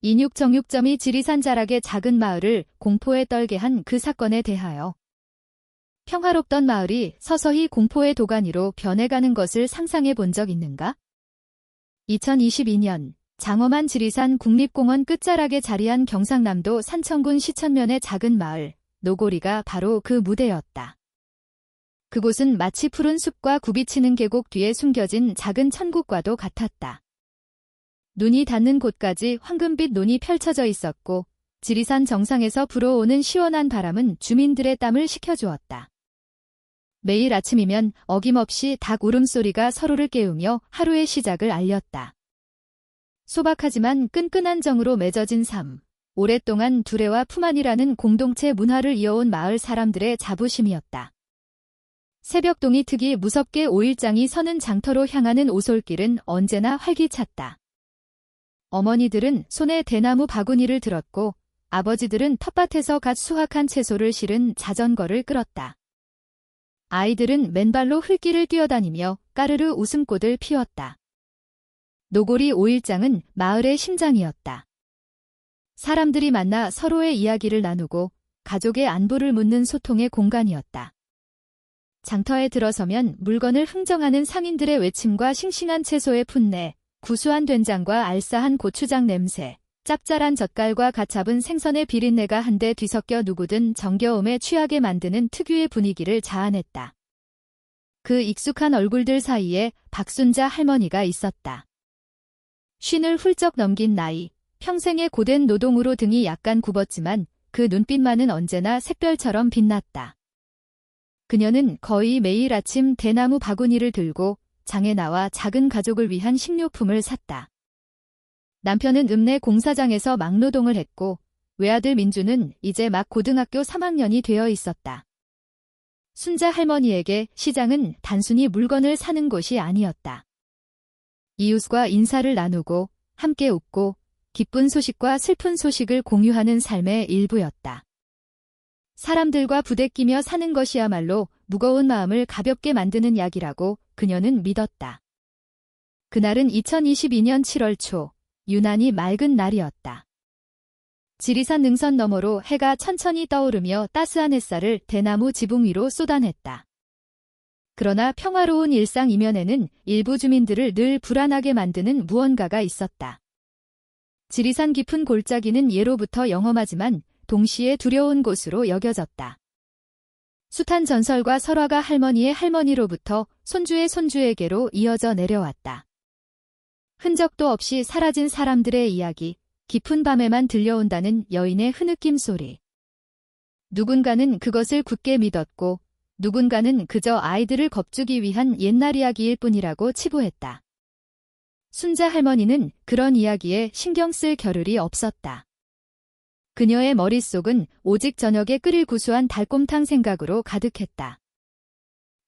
인육정육점이 지리산 자락의 작은 마을을 공포에 떨게 한 그 사건에 대하여 평화롭던 마을이 서서히 공포의 도가니로 변해가는 것을 상상해 본 적 있는가? 2022년 장엄한 지리산 국립공원 끝자락에 자리한 경상남도 산청군 시천면의 작은 마을 노고리가 바로 그 무대였다. 그곳은 마치 푸른 숲과 굽이치는 계곡 뒤에 숨겨진 작은 천국과도 같았다. 눈이 닿는 곳까지 황금빛 논이 펼쳐져 있었고 지리산 정상에서 불어오는 시원한 바람은 주민들의 땀을 식혀주었다. 매일 아침이면 어김없이 닭 울음소리가 서로를 깨우며 하루의 시작을 알렸다. 소박하지만 끈끈한 정으로 맺어진 삶, 오랫동안 두레와 품안이라는 공동체 문화를 이어온 마을 사람들의 자부심이었다. 새벽동이 특이 무섭게 오일장이 서는 장터로 향하는 오솔길은 언제나 활기찼다. 어머니들은 손에 대나무 바구니를 들었고 아버지들은 텃밭에서 갓 수확한 채소를 실은 자전거를 끌었다. 아이들은 맨발로 흙길을 뛰어다니며 까르르 웃음꽃을 피웠다. 노고리 5일장은 마을의 심장이었다. 사람들이 만나 서로의 이야기를 나누고 가족의 안부를 묻는 소통의 공간이었다. 장터에 들어서면 물건을 흥정하는 상인들의 외침과 싱싱한 채소의 풋내, 구수한 된장과 알싸한 고추장 냄새, 짭짤한 젓갈과 갓 잡은 생선의 비린내가 한데 뒤섞여 누구든 정겨움에 취하게 만드는 특유의 분위기를 자아냈다. 그 익숙한 얼굴들 사이에 박순자 할머니가 있었다. 쉰을 훌쩍 넘긴 나이, 평생의 고된 노동으로 등이 약간 굽었지만 그 눈빛만은 언제나 샛별처럼 빛났다. 그녀는 거의 매일 아침 대나무 바구니를 들고 장에 나와 작은 가족을 위한 식료품을 샀다. 남편은 읍내 공사장에서 막노동을 했고 외아들 민주는 이제 막 고등학교 3학년이 되어 있었다. 순자 할머니에게 시장은 단순히 물건을 사는 곳이 아니었다. 이웃과 인사를 나누고 함께 웃고 기쁜 소식과 슬픈 소식을 공유하는 삶의 일부였다. 사람들과 부대끼며 사는 것이야말로 무거운 마음을 가볍게 만드는 약이라고 그녀는 믿었다. 그날은 2022년 7월 초, 유난히 맑은 날이었다. 지리산 능선 너머로 해가 천천히 떠오르며 따스한 햇살을 대나무 지붕 위로 쏟아냈다. 그러나 평화로운 일상 이면에는 일부 주민들을 늘 불안하게 만드는 무언가가 있었다. 지리산 깊은 골짜기는 예로부터 영험하지만 동시에 두려운 곳으로 여겨졌다. 숱한 전설과 설화가 할머니의 할머니로부터 손주의 손주에게로 이어져 내려왔다. 흔적도 없이 사라진 사람들의 이야기, 깊은 밤에만 들려온다는 여인의 흐느낌 소리. 누군가는 그것을 굳게 믿었고 누군가는 그저 아이들을 겁주기 위한 옛날 이야기일 뿐이라고 치부했다. 순자 할머니는 그런 이야기에 신경 쓸 겨를이 없었다. 그녀의 머릿속은 오직 저녁에 끓일 구수한 달곰탕 생각으로 가득했다.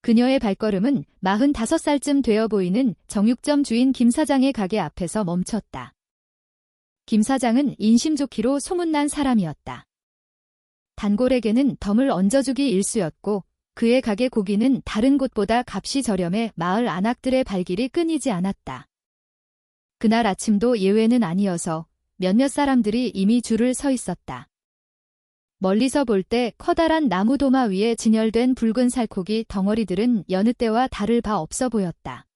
그녀의 발걸음은 45살쯤 되어 보이는 정육점 주인 김 사장의 가게 앞에서 멈췄다. 김 사장은 인심 좋기로 소문난 사람이었다. 단골에게는 덤을 얹어주기 일쑤였고 그의 가게 고기는 다른 곳보다 값이 저렴해 마을 안악들의 발길이 끊이지 않았다. 그날 아침도 예외는 아니어서 몇몇 사람들이 이미 줄을 서 있었다. 멀리서 볼 때 커다란 나무 도마 위에 진열된 붉은 살코기 덩어리들은 여느 때와 다를 바 없어 보였다.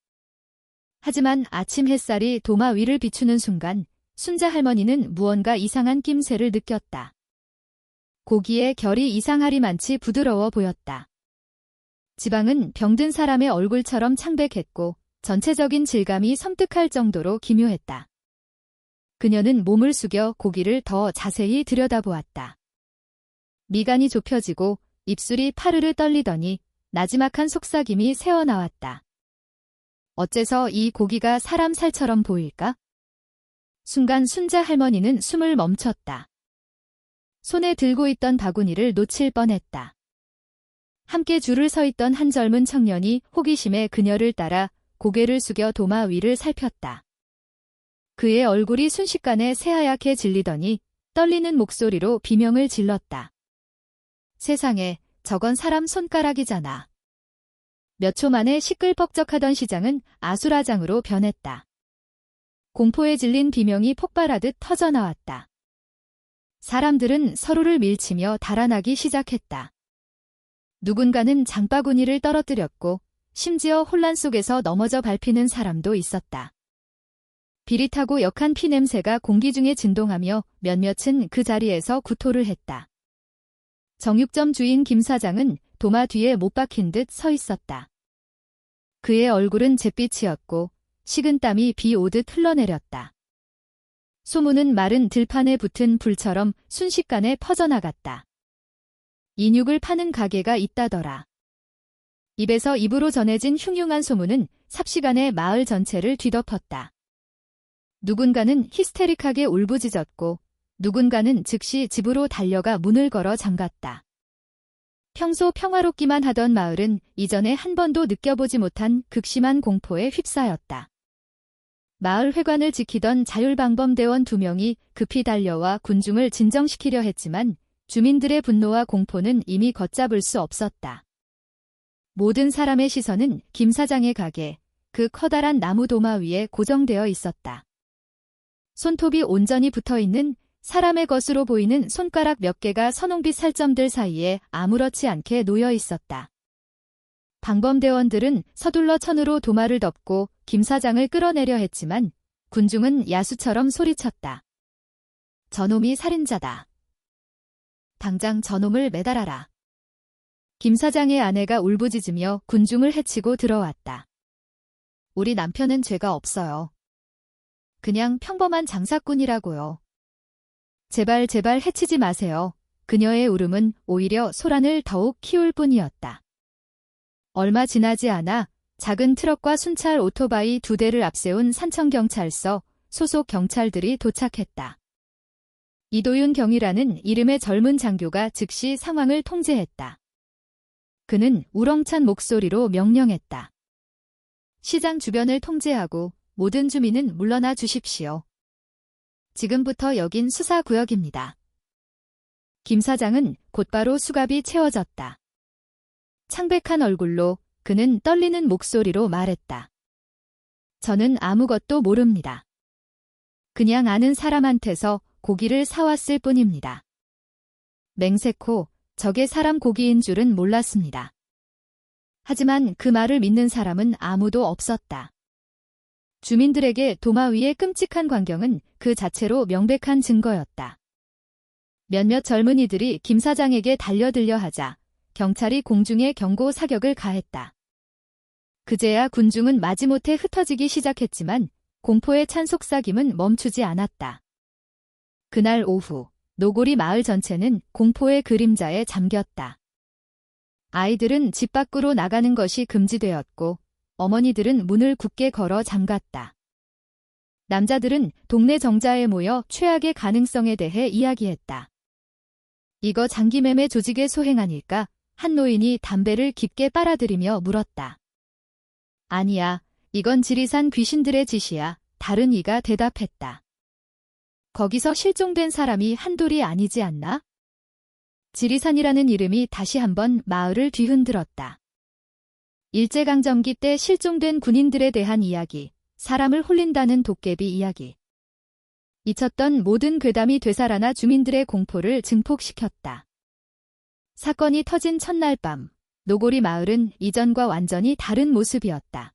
하지만 아침 햇살이 도마 위를 비추는 순간 순자 할머니는 무언가 이상한 낌새를 느꼈다. 고기의 결이 이상하리만치 부드러워 보였다. 지방은 병든 사람의 얼굴처럼 창백했고 전체적인 질감이 섬뜩할 정도로 기묘했다. 그녀는 몸을 숙여 고기를 더 자세히 들여다보았다. 미간이 좁혀지고 입술이 파르르 떨리더니 나지막한 속삭임이 새어나왔다. 어째서 이 고기가 사람 살처럼 보일까? 순간 순자 할머니는 숨을 멈췄다. 손에 들고 있던 바구니를 놓칠 뻔했다. 함께 줄을 서 있던 한 젊은 청년이 호기심에 그녀를 따라 고개를 숙여 도마 위를 살폈다. 그의 얼굴이 순식간에 새하얗게 질리더니 떨리는 목소리로 비명을 질렀다. 세상에, 저건 사람 손가락이잖아. 몇 초 만에 시끌벅적하던 시장은 아수라장으로 변했다. 공포에 질린 비명이 폭발하듯 터져나왔다. 사람들은 서로를 밀치며 달아나기 시작했다. 누군가는 장바구니를 떨어뜨렸고 심지어 혼란 속에서 넘어져 밟히는 사람도 있었다. 비릿하고 역한 피 냄새가 공기 중에 진동하며 몇몇은 그 자리에서 구토를 했다. 정육점 주인 김 사장은 도마 뒤에 못 박힌 듯 서 있었다. 그의 얼굴은 잿빛이었고 식은땀이 비 오듯 흘러내렸다. 소문은 마른 들판에 붙은 불처럼 순식간에 퍼져나갔다. 인육을 파는 가게가 있다더라. 입에서 입으로 전해진 흉흉한 소문은 삽시간에 마을 전체를 뒤덮었다. 누군가는 히스테릭하게 울부짖었고 누군가는 즉시 집으로 달려가 문을 걸어 잠갔다. 평소 평화롭기만 하던 마을은 이전에 한 번도 느껴보지 못한 극심한 공포에 휩싸였다. 마을 회관을 지키던 자율방범대원 2명이 급히 달려와 군중을 진정시키려 했지만 주민들의 분노와 공포는 이미 걷잡을 수 없었다. 모든 사람의 시선은 김 사장의 가게, 그 커다란 나무 도마 위에 고정되어 있었다. 손톱이 온전히 붙어있는 사람의 것으로 보이는 손가락 몇 개가 선홍빛 살점들 사이에 아무렇지 않게 놓여 있었다. 방범대원들은 서둘러 천으로 도마를 덮고 김 사장을 끌어내려 했지만 군중은 야수처럼 소리쳤다. 저놈이 살인자다. 당장 저놈을 매달아라. 김 사장의 아내가 울부짖으며 군중을 해치고 들어왔다. 우리 남편은 죄가 없어요. 그냥 평범한 장사꾼이라고요. 제발 제발 해치지 마세요. 그녀의 울음은 오히려 소란을 더욱 키울 뿐이었다. 얼마 지나지 않아 작은 트럭과 순찰 오토바이 2대를 앞세운 산청경찰서 소속 경찰들이 도착했다. 이도윤 경위라는 이름의 젊은 장교가 즉시 상황을 통제했다. 그는 우렁찬 목소리로 명령했다. 시장 주변을 통제하고 모든 주민은 물러나 주십시오. 지금부터 여긴 수사구역입니다. 김 사장은 곧바로 수갑이 채워졌다. 창백한 얼굴로 그는 떨리는 목소리로 말했다. 저는 아무것도 모릅니다. 그냥 아는 사람한테서 고기를 사왔을 뿐입니다. 맹세코 저게 사람 고기인 줄은 몰랐습니다. 하지만 그 말을 믿는 사람은 아무도 없었다. 주민들에게 도마 위의 끔찍한 광경은 그 자체로 명백한 증거였다. 몇몇 젊은이들이 김 사장에게 달려들려 하자 경찰이 공중에 경고 사격을 가했다. 그제야 군중은 마지못해 흩어지기 시작했지만 공포의 찬 속삭임은 멈추지 않았다. 그날 오후 노고리 마을 전체는 공포의 그림자에 잠겼다. 아이들은 집 밖으로 나가는 것이 금지되었고 어머니들은 문을 굳게 걸어 잠갔다. 남자들은 동네 정자에 모여 최악의 가능성에 대해 이야기했다. 이거 장기매매 조직의 소행 아닐까? 한 노인이 담배를 깊게 빨아들이며 물었다. 아니야, 이건 지리산 귀신들의 짓이야. 다른 이가 대답했다. 거기서 실종된 사람이 한둘이 아니지 않나? 지리산이라는 이름이 다시 한번 마을을 뒤흔들었다. 일제강점기 때 실종된 군인들에 대한 이야기, 사람을 홀린다는 도깨비 이야기. 잊혔던 모든 괴담이 되살아나 주민들의 공포를 증폭시켰다. 사건이 터진 첫날 밤, 노고리 마을은 이전과 완전히 다른 모습이었다.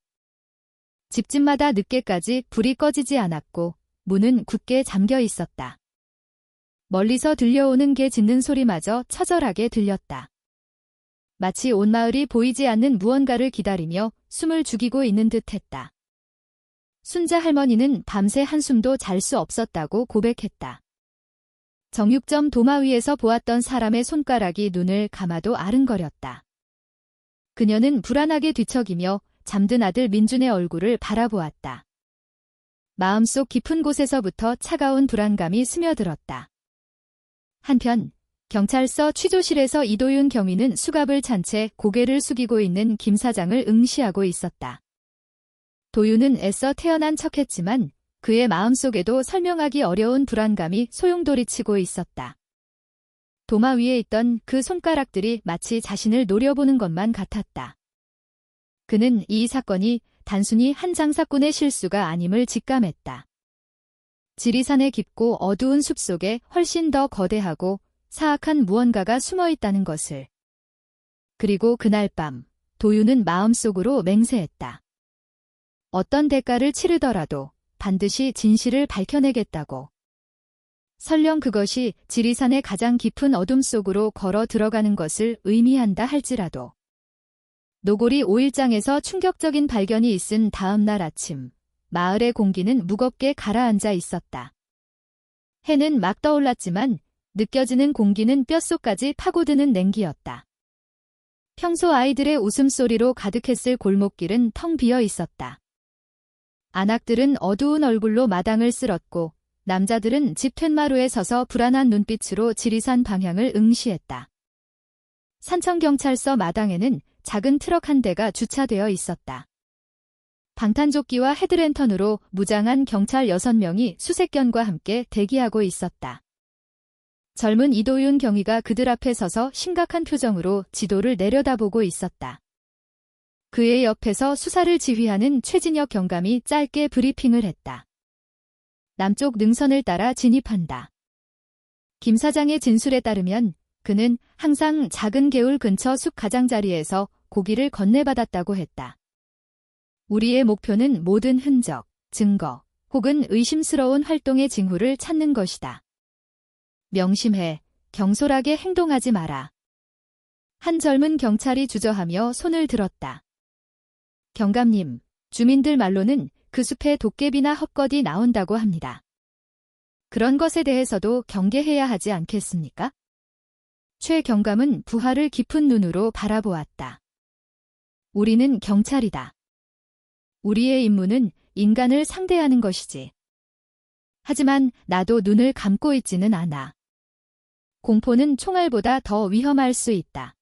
집집마다 늦게까지 불이 꺼지지 않았고 문은 굳게 잠겨 있었다. 멀리서 들려오는 개 짖는 소리마저 처절하게 들렸다. 마치 온 마을이 보이지 않는 무언가를 기다리며 숨을 죽이고 있는 듯했다. 순자 할머니는 밤새 한숨도 잘 수 없었다고 고백했다. 정육점 도마 위에서 보았던 사람의 손가락이 눈을 감아도 아른거렸다. 그녀는 불안하게 뒤척이며 잠든 아들 민준의 얼굴을 바라보았다. 마음속 깊은 곳에서부터 차가운 불안감이 스며들었다. 한편 경찰서 취조실에서 이도윤 경위는 수갑을 찬 채 고개를 숙이고 있는 김 사장을 응시하고 있었다. 도윤은 애써 태어난 척했지만 그의 마음속에도 설명하기 어려운 불안감이 소용돌이치고 있었다. 도마 위에 있던 그 손가락들이 마치 자신을 노려보는 것만 같았다. 그는 이 사건이 단순히 한 장사꾼의 실수가 아님을 직감했다. 지리산의 깊고 어두운 숲속에 훨씬 더 거대하고 사악한 무언가가 숨어 있다는 것을. 그리고 그날 밤, 도윤은 마음속으로 맹세했다. 어떤 대가를 치르더라도 반드시 진실을 밝혀내겠다고. 설령 그것이 지리산의 가장 깊은 어둠 속으로 걸어 들어가는 것을 의미한다 할지라도. 노골이 5일장에서 충격적인 발견이 있은 다음 날 아침, 마을의 공기는 무겁게 가라앉아 있었다. 해는 막 떠올랐지만 느껴지는 공기는 뼛속까지 파고드는 냉기였다. 평소 아이들의 웃음소리로 가득했을 골목길은 텅 비어 있었다. 안악들은 어두운 얼굴로 마당을 쓸었고 남자들은 집 툇마루에 서서 불안한 눈빛으로 지리산 방향을 응시했다. 산청경찰서 마당에는 작은 트럭 한 대가 주차되어 있었다. 방탄조끼와 헤드랜턴으로 무장한 경찰 6명이 수색견과 함께 대기하고 있었다. 젊은 이도윤 경위가 그들 앞에 서서 심각한 표정으로 지도를 내려다보고 있었다. 그의 옆에서 수사를 지휘하는 최진혁 경감이 짧게 브리핑을 했다. 남쪽 능선을 따라 진입한다. 김 사장의 진술에 따르면 그는 항상 작은 개울 근처 숲 가장자리에서 고기를 건네받았다고 했다. 우리의 목표는 모든 흔적, 증거, 혹은 의심스러운 활동의 징후를 찾는 것이다. 명심해, 경솔하게 행동하지 마라. 한 젊은 경찰이 주저하며 손을 들었다. 경감님, 주민들 말로는 그 숲에 도깨비나 헛것이 나온다고 합니다. 그런 것에 대해서도 경계해야 하지 않겠습니까? 최 경감은 부하를 깊은 눈으로 바라보았다. 우리는 경찰이다. 우리의 임무는 인간을 상대하는 것이지. 하지만 나도 눈을 감고 있지는 않아. 공포는 총알보다 더 위험할 수 있다.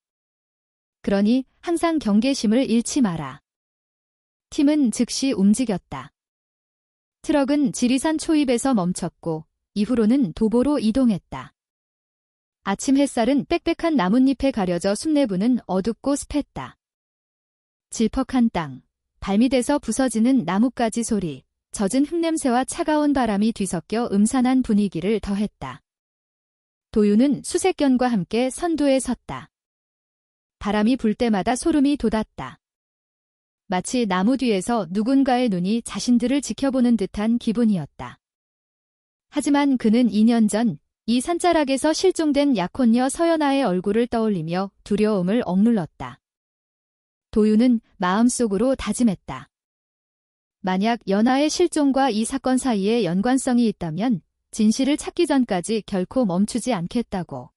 그러니 항상 경계심을 잃지 마라. 팀은 즉시 움직였다. 트럭은 지리산 초입에서 멈췄고 이후로는 도보로 이동했다. 아침 햇살은 빽빽한 나뭇잎에 가려져 숲내부는 어둡고 습했다. 질퍽한 땅, 발밑에서 부서지는 나뭇가지 소리, 젖은 흙냄새와 차가운 바람이 뒤섞여 음산한 분위기를 더했다. 도윤은 수색견과 함께 선두에 섰다. 바람이 불 때마다 소름이 돋았다. 마치 나무 뒤에서 누군가의 눈이 자신들을 지켜보는 듯한 기분이었다. 하지만 그는 2년 전 이 산자락에서 실종된 약혼녀 서연아의 얼굴을 떠올리며 두려움을 억눌렀다. 도윤은 마음속으로 다짐했다. 만약 연아의 실종과 이 사건 사이에 연관성이 있다면 진실을 찾기 전까지 결코 멈추지 않겠다고.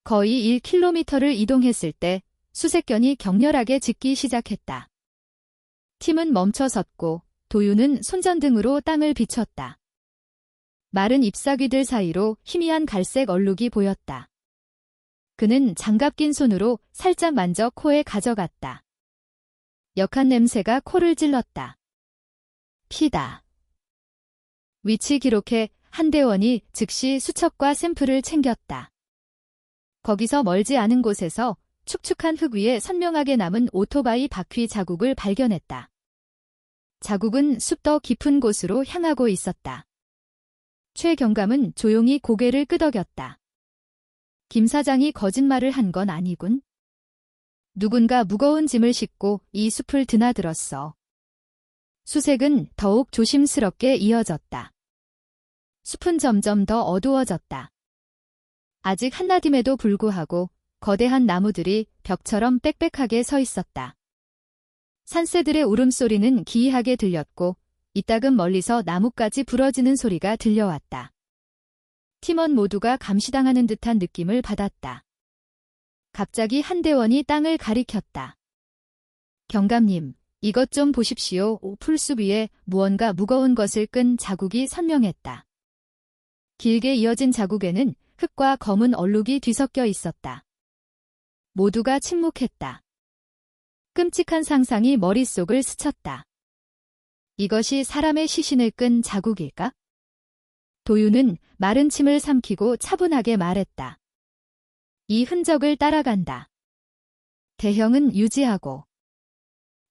거의 1km를 이동했을 때 수색견이 격렬하게 짖기 시작했다. 팀은 멈춰 섰고 도윤은 손전등으로 땅을 비췄다. 마른 잎사귀들 사이로 희미한 갈색 얼룩이 보였다. 그는 장갑 낀 손으로 살짝 만져 코에 가져갔다. 역한 냄새가 코를 찔렀다. 피다. 위치 기록해 한대원이 즉시 수첩과 샘플을 챙겼다. 거기서 멀지 않은 곳에서 축축한 흙 위에 선명하게 남은 오토바이 바퀴 자국을 발견했다. 자국은 숲 더 깊은 곳으로 향하고 있었다. 최 경감은 조용히 고개를 끄덕였다. 김 사장이 거짓말을 한 건 아니군. 누군가 무거운 짐을 싣고 이 숲을 드나들었어. 수색은 더욱 조심스럽게 이어졌다. 숲은 점점 더 어두워졌다. 아직 한낮임에도 불구하고 거대한 나무들이 벽처럼 빽빽하게 서 있었다. 산새들의 울음소리는 기이하게 들렸고 이따금 멀리서 나뭇가지 부러지는 소리가 들려왔다. 팀원 모두가 감시당하는 듯한 느낌을 받았다. 갑자기 한대원이 땅을 가리켰다. 경감님, 이것 좀 보십시오. 풀숲 위에 무언가 무거운 것을 끈 자국이 선명했다. 길게 이어진 자국에는 흙과 검은 얼룩이 뒤섞여 있었다. 모두가 침묵했다. 끔찍한 상상이 머릿속을 스쳤다. 이것이 사람의 시신을 끈 자국일까? 도윤은 마른 침을 삼키고 차분하게 말했다. 이 흔적을 따라간다. 대형은 유지하고.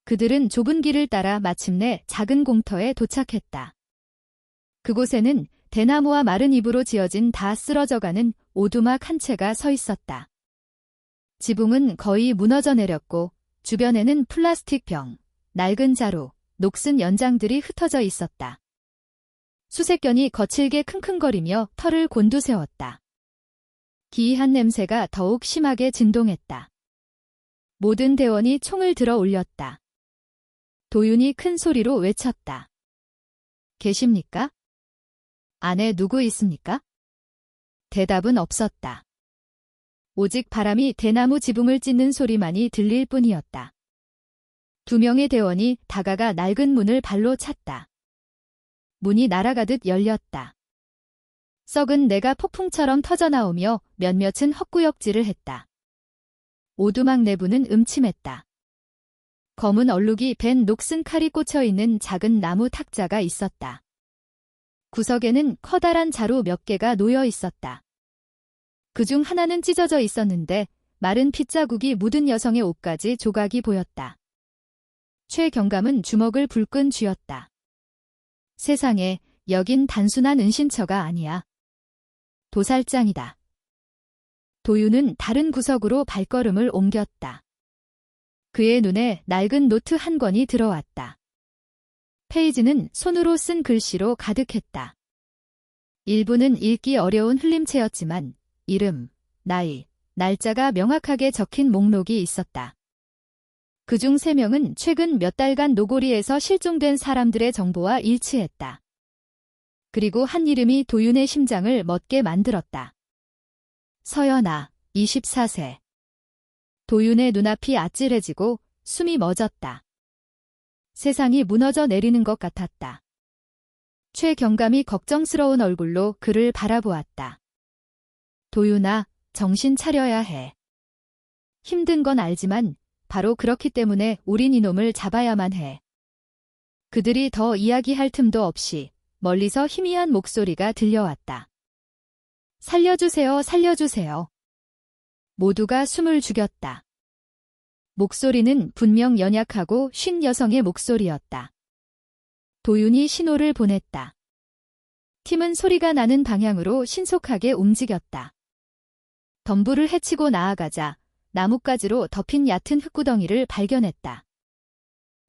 그들은 좁은 길을 따라 마침내 작은 공터에 도착했다. 그곳에는 대나무와 마른 잎으로 지어진 다 쓰러져가는 오두막 한 채가 서 있었다. 지붕은 거의 무너져 내렸고 주변에는 플라스틱 병, 낡은 자루, 녹슨 연장들이 흩어져 있었다. 수색견이 거칠게 킁킁거리며 털을 곤두세웠다. 기이한 냄새가 더욱 심하게 진동했다. 모든 대원이 총을 들어 올렸다. 도윤이 큰 소리로 외쳤다. 계십니까? 안에 누구 있습니까? 대답은 없었다. 오직 바람이 대나무 지붕을 찢는 소리만이 들릴 뿐이었다. 2명의 대원이 다가가 낡은 문을 발로 찼다. 문이 날아가듯 열렸다. 썩은 내가 폭풍처럼 터져나오며 몇몇은 헛구역질을 했다. 오두막 내부는 음침했다. 검은 얼룩이 밴 녹슨 칼이 꽂혀있는 작은 나무 탁자가 있었다. 구석에는 커다란 자루 몇 개가 놓여 있었다. 그중 하나는 찢어져 있었는데 마른 핏자국이 묻은 여성의 옷까지 조각이 보였다. 최 경감은 주먹을 불끈 쥐었다. 세상에, 여긴 단순한 은신처가 아니야. 도살장이다. 도윤은 다른 구석으로 발걸음을 옮겼다. 그의 눈에 낡은 노트 한 권이 들어왔다. 페이지는 손으로 쓴 글씨로 가득했다. 일부는 읽기 어려운 흘림체였지만 이름, 나이, 날짜가 명확하게 적힌 목록이 있었다. 그중 3명은 최근 몇 달간 노고리에서 실종된 사람들의 정보와 일치했다. 그리고 한 이름이 도윤의 심장을 멎게 만들었다. 서연아, 24세. 도윤의 눈앞이 아찔해지고 숨이 멎었다. 세상이 무너져 내리는 것 같았다. 최 경감이 걱정스러운 얼굴로 그를 바라보았다. 도윤아, 정신 차려야 해. 힘든 건 알지만 바로 그렇기 때문에 우린 이놈을 잡아야만 해. 그들이 더 이야기할 틈도 없이 멀리서 희미한 목소리가 들려왔다. 살려주세요, 살려주세요. 모두가 숨을 죽였다. 목소리는 분명 연약하고 쉰 여성의 목소리였다. 도윤이 신호를 보냈다. 팀은 소리가 나는 방향으로 신속하게 움직였다. 덤불을 헤치고 나아가자 나뭇가지로 덮인 얕은 흙구덩이를 발견했다.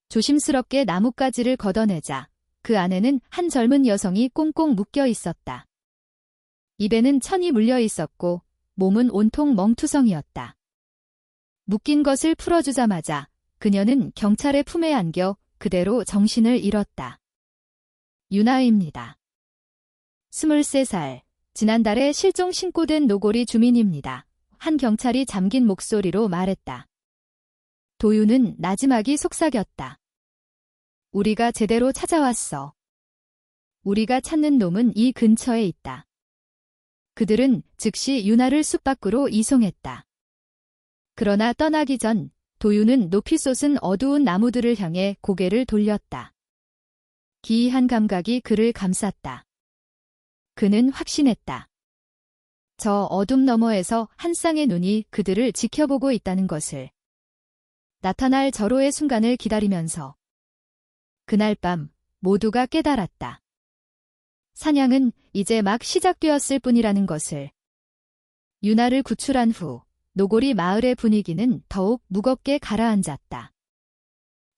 조심스럽게 나뭇가지를 걷어내자 그 안에는 한 젊은 여성이 꽁꽁 묶여 있었다. 입에는 천이 물려 있었고 몸은 온통 멍투성이었다. 묶인 것을 풀어주자마자 그녀는 경찰의 품에 안겨 그대로 정신을 잃었다. 유나입니다. 23살, 지난달에 실종 신고된 노고리 주민입니다. 한 경찰이 잠긴 목소리로 말했다. 도윤은 나지막이 속삭였다. 우리가 제대로 찾아왔어. 우리가 찾는 놈은 이 근처에 있다. 그들은 즉시 유나를 숲 밖으로 이송했다. 그러나 떠나기 전 도윤은 높이 솟은 어두운 나무들을 향해 고개를 돌렸다. 기이한 감각이 그를 감쌌다. 그는 확신했다. 저 어둠 너머에서 한 쌍의 눈이 그들을 지켜보고 있다는 것을. 나타날 절호의 순간을 기다리면서. 그날 밤 모두가 깨달았다. 사냥은 이제 막 시작되었을 뿐이라는 것을. 유나를 구출한 후 노고리 마을의 분위기는 더욱 무겁게 가라앉았다.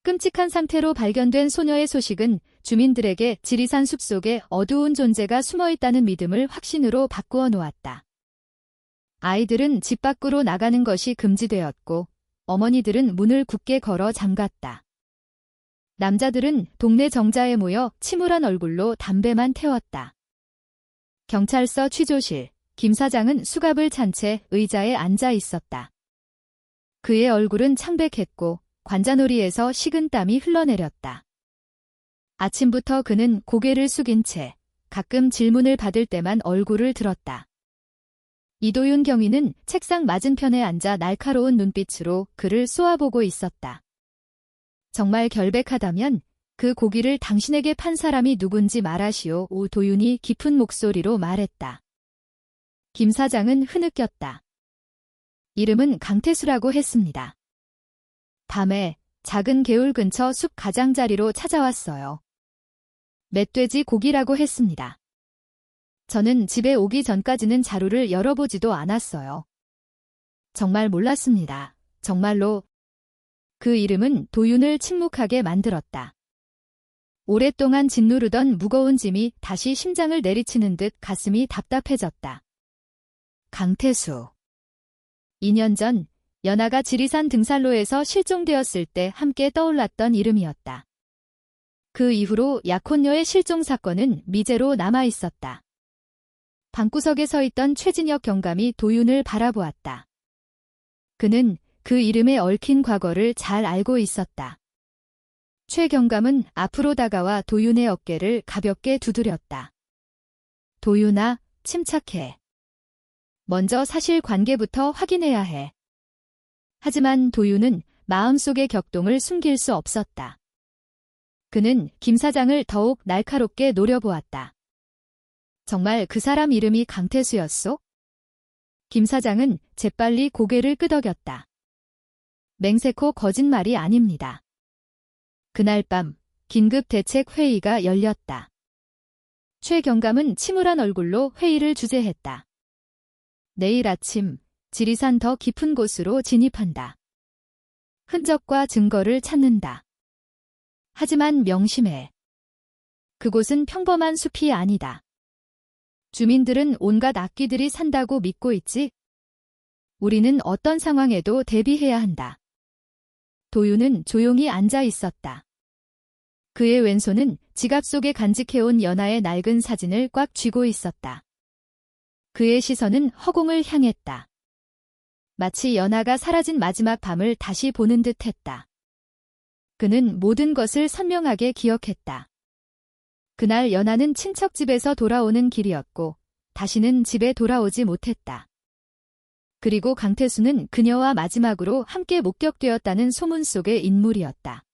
끔찍한 상태로 발견된 소녀의 소식은 주민들에게 지리산 숲속에 어두운 존재가 숨어있다는 믿음을 확신으로 바꾸어 놓았다. 아이들은 집 밖으로 나가는 것이 금지되었고 어머니들은 문을 굳게 걸어 잠갔다. 남자들은 동네 정자에 모여 침울한 얼굴로 담배만 태웠다. 경찰서 취조실, 김 사장은 수갑을 찬 채 의자에 앉아 있었다. 그의 얼굴은 창백했고 관자놀이에서 식은 땀이 흘러내렸다. 아침부터 그는 고개를 숙인 채 가끔 질문을 받을 때만 얼굴을 들었다. 이도윤 경위는 책상 맞은편에 앉아 날카로운 눈빛으로 그를 쏘아보고 있었다. 정말 결백하다면 그 고기를 당신에게 판 사람이 누군지 말하시오. 도윤이 깊은 목소리로 말했다. 김 사장은 흐느꼈다. 이름은 강태수라고 했습니다. 밤에 작은 개울 근처 숲 가장자리로 찾아왔어요. 멧돼지 고기라고 했습니다. 저는 집에 오기 전까지는 자루를 열어보지도 않았어요. 정말 몰랐습니다. 정말로. 그 이름은 도윤을 침묵하게 만들었다. 오랫동안 짓누르던 무거운 짐이 다시 심장을 내리치는 듯 가슴이 답답해졌다. 강태수. 2년 전 연하가 지리산 등산로에서 실종되었을 때 함께 떠올랐던 이름이었다. 그 이후로 약혼녀의 실종 사건은 미제로 남아있었다. 방구석에 서 있던 최진혁 경감이 도윤을 바라보았다. 그는 그 이름에 얽힌 과거를 잘 알고 있었다. 최 경감은 앞으로 다가와 도윤의 어깨를 가볍게 두드렸다. 도윤아, 침착해. 먼저 사실관계부터 확인해야 해. 하지만 도윤은 마음속의 격동을 숨길 수 없었다. 그는 김 사장을 더욱 날카롭게 노려보았다. 정말 그 사람 이름이 강태수였소? 김 사장은 재빨리 고개를 끄덕였다. 맹세코 거짓말이 아닙니다. 그날 밤 긴급 대책 회의가 열렸다. 최 경감은 침울한 얼굴로 회의를 주재했다. 내일 아침 지리산 더 깊은 곳으로 진입한다. 흔적과 증거를 찾는다. 하지만 명심해. 그곳은 평범한 숲이 아니다. 주민들은 온갖 악귀들이 산다고 믿고 있지. 우리는 어떤 상황에도 대비해야 한다. 도윤은 조용히 앉아 있었다. 그의 왼손은 지갑 속에 간직해온 연하의 낡은 사진을 꽉 쥐고 있었다. 그의 시선은 허공을 향했다. 마치 연하가 사라진 마지막 밤을 다시 보는 듯 했다. 그는 모든 것을 선명하게 기억했다. 그날 연하는 친척 집에서 돌아오는 길이었고 다시는 집에 돌아오지 못했다. 그리고 강태수는 그녀와 마지막으로 함께 목격되었다는 소문 속의 인물이었다.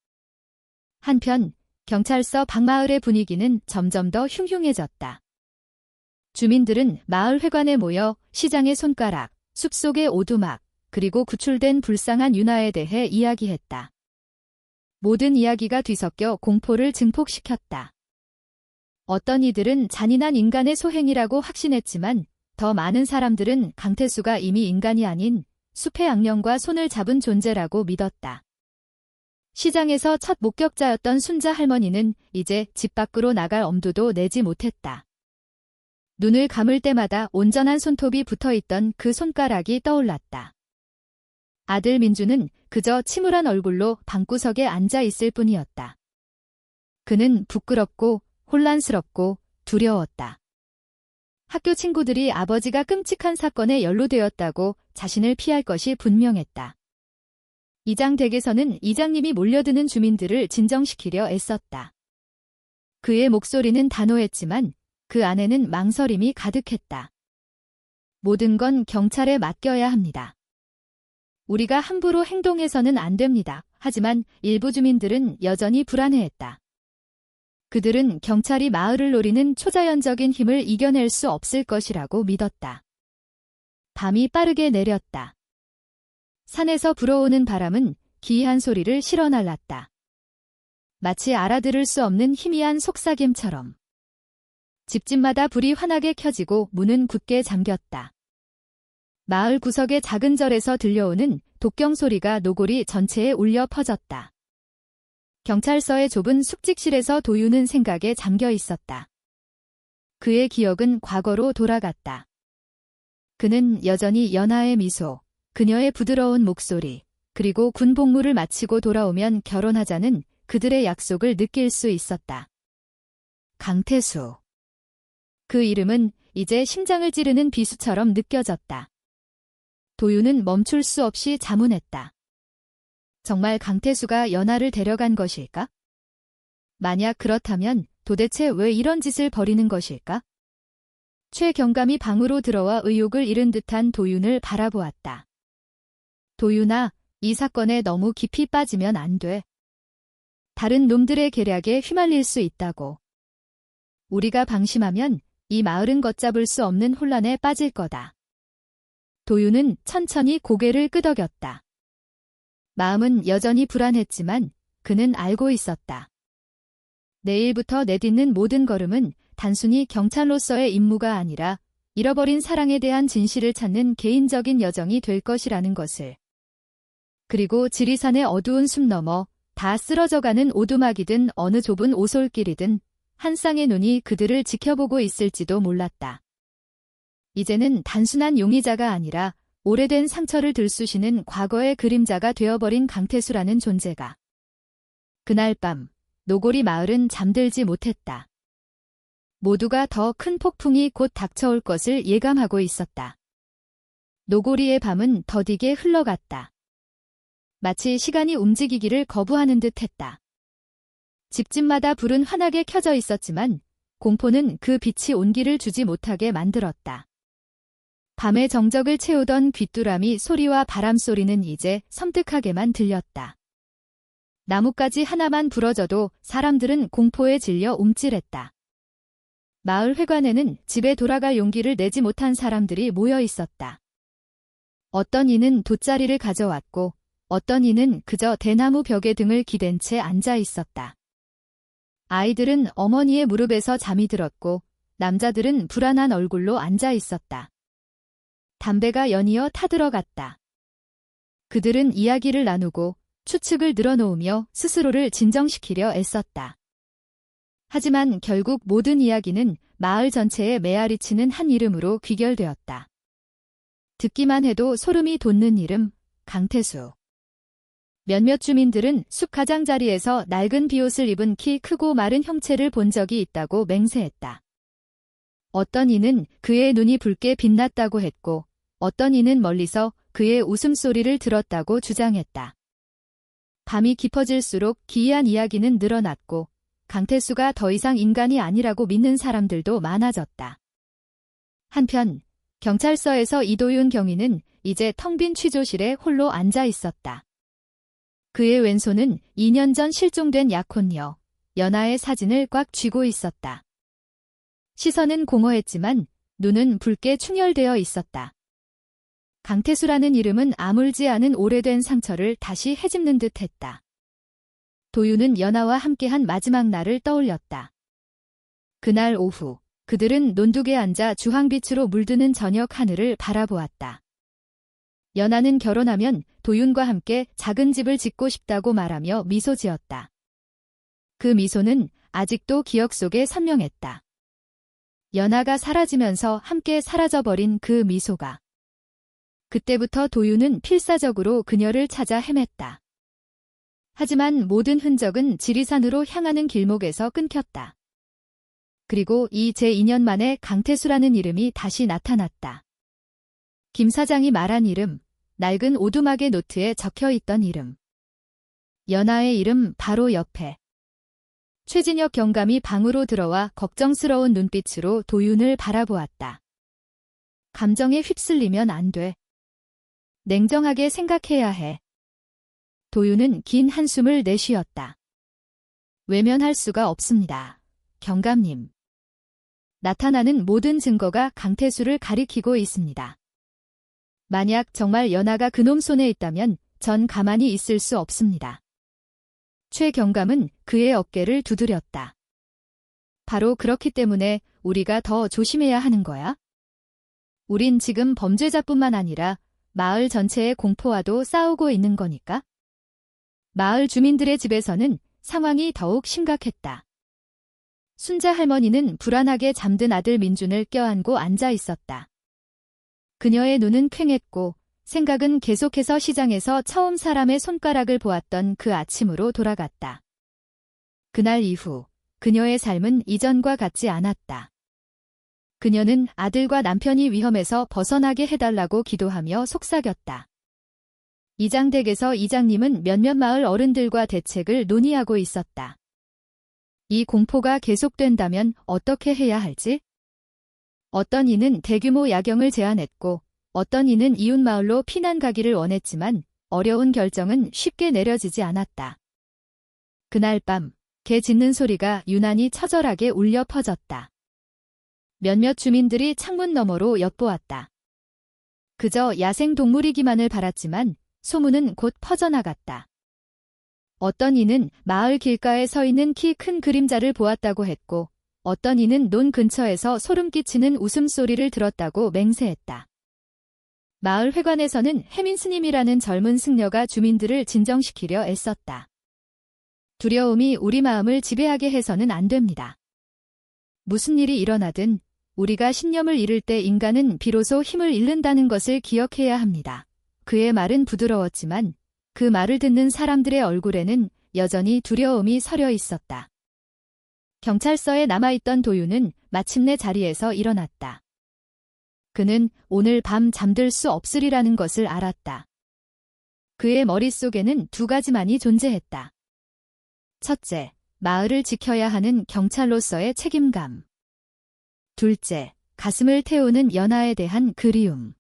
한편 경찰서 방마을의 분위기는 점점 더 흉흉해졌다. 주민들은 마을 회관에 모여 시장의 손가락, 숲속의 오두막, 그리고 구출된 불쌍한 윤아에 대해 이야기했다. 모든 이야기가 뒤섞여 공포를 증폭시켰다. 어떤 이들은 잔인한 인간의 소행이라고 확신했지만 더 많은 사람들은 강태수가 이미 인간이 아닌 숲의 악령과 손을 잡은 존재라고 믿었다. 시장에서 첫 목격자였던 순자 할머니는 이제 집 밖으로 나갈 엄두도 내지 못했다. 눈을 감을 때마다 온전한 손톱이 붙어있던 그 손가락이 떠올랐다. 아들 민주는 그저 침울한 얼굴로 방구석에 앉아 있을 뿐이었다. 그는 부끄럽고 혼란스럽고 두려웠다. 학교 친구들이 아버지가 끔찍한 사건에 연루되었다고 자신을 피할 것이 분명했다. 이장 댁에서는 이장님이 몰려드는 주민들을 진정시키려 애썼다. 그의 목소리는 단호했지만 그 안에는 망설임이 가득했다. 모든 건 경찰에 맡겨야 합니다. 우리가 함부로 행동해서는 안 됩니다. 하지만 일부 주민들은 여전히 불안해했다. 그들은 경찰이 마을을 노리는 초자연적인 힘을 이겨낼 수 없을 것이라고 믿었다. 밤이 빠르게 내렸다. 산에서 불어오는 바람은 기이한 소리를 실어날랐다. 마치 알아들을 수 없는 희미한 속삭임처럼. 집집마다 불이 환하게 켜지고 문은 굳게 잠겼다. 마을 구석의 작은 절에서 들려오는 독경 소리가 노골이 전체에 울려 퍼졌다. 경찰서의 좁은 숙직실에서 도윤은 생각에 잠겨 있었다. 그의 기억은 과거로 돌아갔다. 그는 여전히 연하의 미소, 그녀의 부드러운 목소리, 그리고 군 복무를 마치고 돌아오면 결혼하자는 그들의 약속을 느낄 수 있었다. 강태수. 그 이름은 이제 심장을 찌르는 비수처럼 느껴졌다. 도윤은 멈출 수 없이 자문했다. 정말 강태수가 연하를 데려간 것일까? 만약 그렇다면 도대체 왜 이런 짓을 벌이는 것일까? 최 경감이 방으로 들어와 의욕을 잃은 듯한 도윤을 바라보았다. 도윤아, 이 사건에 너무 깊이 빠지면 안 돼. 다른 놈들의 계략에 휘말릴 수 있다고. 우리가 방심하면 이 마을은 걷잡을 수 없는 혼란에 빠질 거다. 도윤은 천천히 고개를 끄덕였다. 마음은 여전히 불안했지만 그는 알고 있었다. 내일부터 내딛는 모든 걸음은 단순히 경찰로서의 임무가 아니라 잃어버린 사랑에 대한 진실을 찾는 개인적인 여정이 될 것이라는 것을. 그리고 지리산의 어두운 숲 너머 다 쓰러져가는 오두막이든 어느 좁은 오솔길이든 한 쌍의 눈이 그들을 지켜보고 있을지도 몰랐다. 이제는 단순한 용의자가 아니라 오래된 상처를 들쑤시는 과거의 그림자가 되어버린 강태수라는 존재가. 그날 밤 노고리 마을은 잠들지 못했다. 모두가 더 큰 폭풍이 곧 닥쳐올 것을 예감하고 있었다. 노고리의 밤은 더디게 흘러갔다. 마치 시간이 움직이기를 거부하는 듯했다. 집집마다 불은 환하게 켜져 있었지만 공포는 그 빛이 온기를 주지 못하게 만들었다. 밤의 정적을 채우던 귀뚜라미 소리와 바람 소리는 이제 섬뜩하게만 들렸다. 나뭇가지 하나만 부러져도 사람들은 공포에 질려 움찔했다. 마을 회관에는 집에 돌아갈 용기를 내지 못한 사람들이 모여 있었다. 어떤 이는 돗자리를 가져왔고 어떤 이는 그저 대나무 벽에 등을 기댄 채 앉아 있었다. 아이들은 어머니의 무릎에서 잠이 들었고 남자들은 불안한 얼굴로 앉아 있었다. 담배가 연이어 타들어갔다. 그들은 이야기를 나누고 추측을 늘어놓으며 스스로를 진정시키려 애썼다. 하지만 결국 모든 이야기는 마을 전체에 메아리치는 한 이름으로 귀결되었다. 듣기만 해도 소름이 돋는 이름, 강태수. 몇몇 주민들은 숲 가장자리에서 낡은 비옷을 입은 키 크고 마른 형체를 본 적이 있다고 맹세했다. 어떤 이는 그의 눈이 붉게 빛났다고 했고 어떤 이는 멀리서 그의 웃음소리를 들었다고 주장했다. 밤이 깊어질수록 기이한 이야기는 늘어났고 강태수가 더 이상 인간이 아니라고 믿는 사람들도 많아졌다. 한편 경찰서에서 이도윤 경위는 이제 텅 빈 취조실에 홀로 앉아 있었다. 그의 왼손은 2년 전 실종된 약혼녀 연아의 사진을 꽉 쥐고 있었다. 시선은 공허했지만 눈은 붉게 충혈되어 있었다. 강태수라는 이름은 아물지 않은 오래된 상처를 다시 헤집는 듯했다. 도윤은 연아와 함께한 마지막 날을 떠올렸다. 그날 오후 그들은 논둑에 앉아 주황빛으로 물드는 저녁 하늘을 바라보았다. 연아는 결혼하면 도윤과 함께 작은 집을 짓고 싶다고 말하며 미소 지었다. 그 미소는 아직도 기억 속에 선명했다. 연아가 사라지면서 함께 사라져버린 그 미소가. 그때부터 도윤은 필사적으로 그녀를 찾아 헤맸다. 하지만 모든 흔적은 지리산으로 향하는 길목에서 끊겼다. 그리고 이 제2년 만에 강태수라는 이름이 다시 나타났다. 김 사장이 말한 이름, 낡은 오두막의 노트에 적혀있던 이름. 연아의 이름 바로 옆에. 최진혁 경감이 방으로 들어와 걱정스러운 눈빛으로 도윤을 바라보았다. 감정에 휩쓸리면 안 돼. 냉정하게 생각해야 해. 도윤은 긴 한숨을 내쉬었다. 외면할 수가 없습니다. 경감님. 나타나는 모든 증거가 강태수를 가리키고 있습니다. 만약 정말 연아가 그놈 손에 있다면 전 가만히 있을 수 없습니다. 최 경감은 그의 어깨를 두드렸다. 바로 그렇기 때문에 우리가 더 조심해야 하는 거야. 우린 지금 범죄자뿐만 아니라 마을 전체의 공포와도 싸우고 있는 거니까. 마을 주민들의 집에서는 상황이 더욱 심각했다. 순자 할머니는 불안하게 잠든 아들 민준을 껴안고 앉아 있었다. 그녀의 눈은 퀭했고 생각은 계속해서 시장에서 처음 사람의 손가락을 보았던 그 아침으로 돌아갔다. 그날 이후 그녀의 삶은 이전과 같지 않았다. 그녀는 아들과 남편이 위험에서 벗어나게 해달라고 기도하며 속삭였다. 이장댁에서 이장님은 몇몇 마을 어른들과 대책을 논의하고 있었다. 이 공포가 계속된다면 어떻게 해야 할지? 어떤 이는 대규모 야경을 제안했고 어떤 이는 이웃마을로 피난 가기를 원했지만 어려운 결정은 쉽게 내려지지 않았다. 그날 밤 개 짖는 소리가 유난히 처절하게 울려 퍼졌다. 몇몇 주민들이 창문 너머로 엿보았다. 그저 야생동물이기만을 바랐지만 소문은 곧 퍼져나갔다. 어떤 이는 마을 길가에 서 있는 키 큰 그림자를 보았다고 했고, 어떤 이는 논 근처에서 소름 끼치는 웃음소리를 들었다고 맹세했다. 마을 회관에서는 해민 스님이라는 젊은 승려가 주민들을 진정시키려 애썼다. 두려움이 우리 마음을 지배하게 해서는 안 됩니다. 무슨 일이 일어나든 우리가 신념을 잃을 때 인간은 비로소 힘을 잃는다는 것을 기억해야 합니다. 그의 말은 부드러웠지만 그 말을 듣는 사람들의 얼굴에는 여전히 두려움이 서려 있었다. 경찰서에 남아있던 도윤은 마침내 자리에서 일어났다. 그는 오늘 밤 잠들 수 없으리라는 것을 알았다. 그의 머릿속에는 두 가지만이 존재했다. 첫째, 마을을 지켜야 하는 경찰로서의 책임감. 둘째, 가슴을 태우는 연하에 대한 그리움.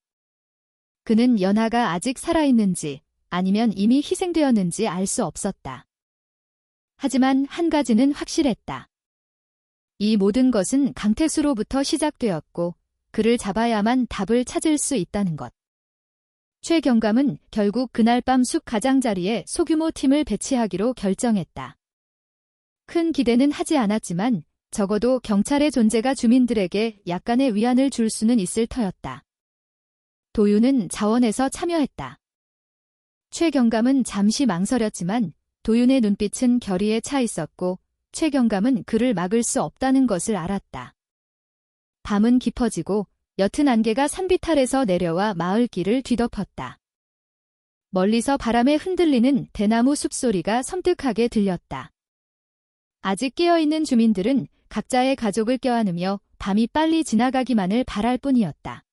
그는 연하가 아직 살아있는지 아니면 이미 희생되었는지 알 수 없었다. 하지만 한 가지는 확실했다. 이 모든 것은 강태수로부터 시작되었고 그를 잡아야만 답을 찾을 수 있다는 것. 최 경감은 결국 그날 밤 숲 가장자리에 소규모 팀을 배치하기로 결정했다. 큰 기대는 하지 않았지만 적어도 경찰의 존재가 주민들에게 약간의 위안을 줄 수는 있을 터였다. 도윤은 자원에서 참여했다. 최 경감은 잠시 망설였지만 도윤의 눈빛은 결의에 차 있었고 최 경감은 그를 막을 수 없다는 것을 알았다. 밤은 깊어지고 옅은 안개가 산비탈에서 내려와 마을길을 뒤덮었다. 멀리서 바람에 흔들리는 대나무 숲소리가 섬뜩하게 들렸다. 아직 깨어있는 주민들은 각자의 가족을 껴안으며 밤이 빨리 지나가기만을 바랄 뿐이었다.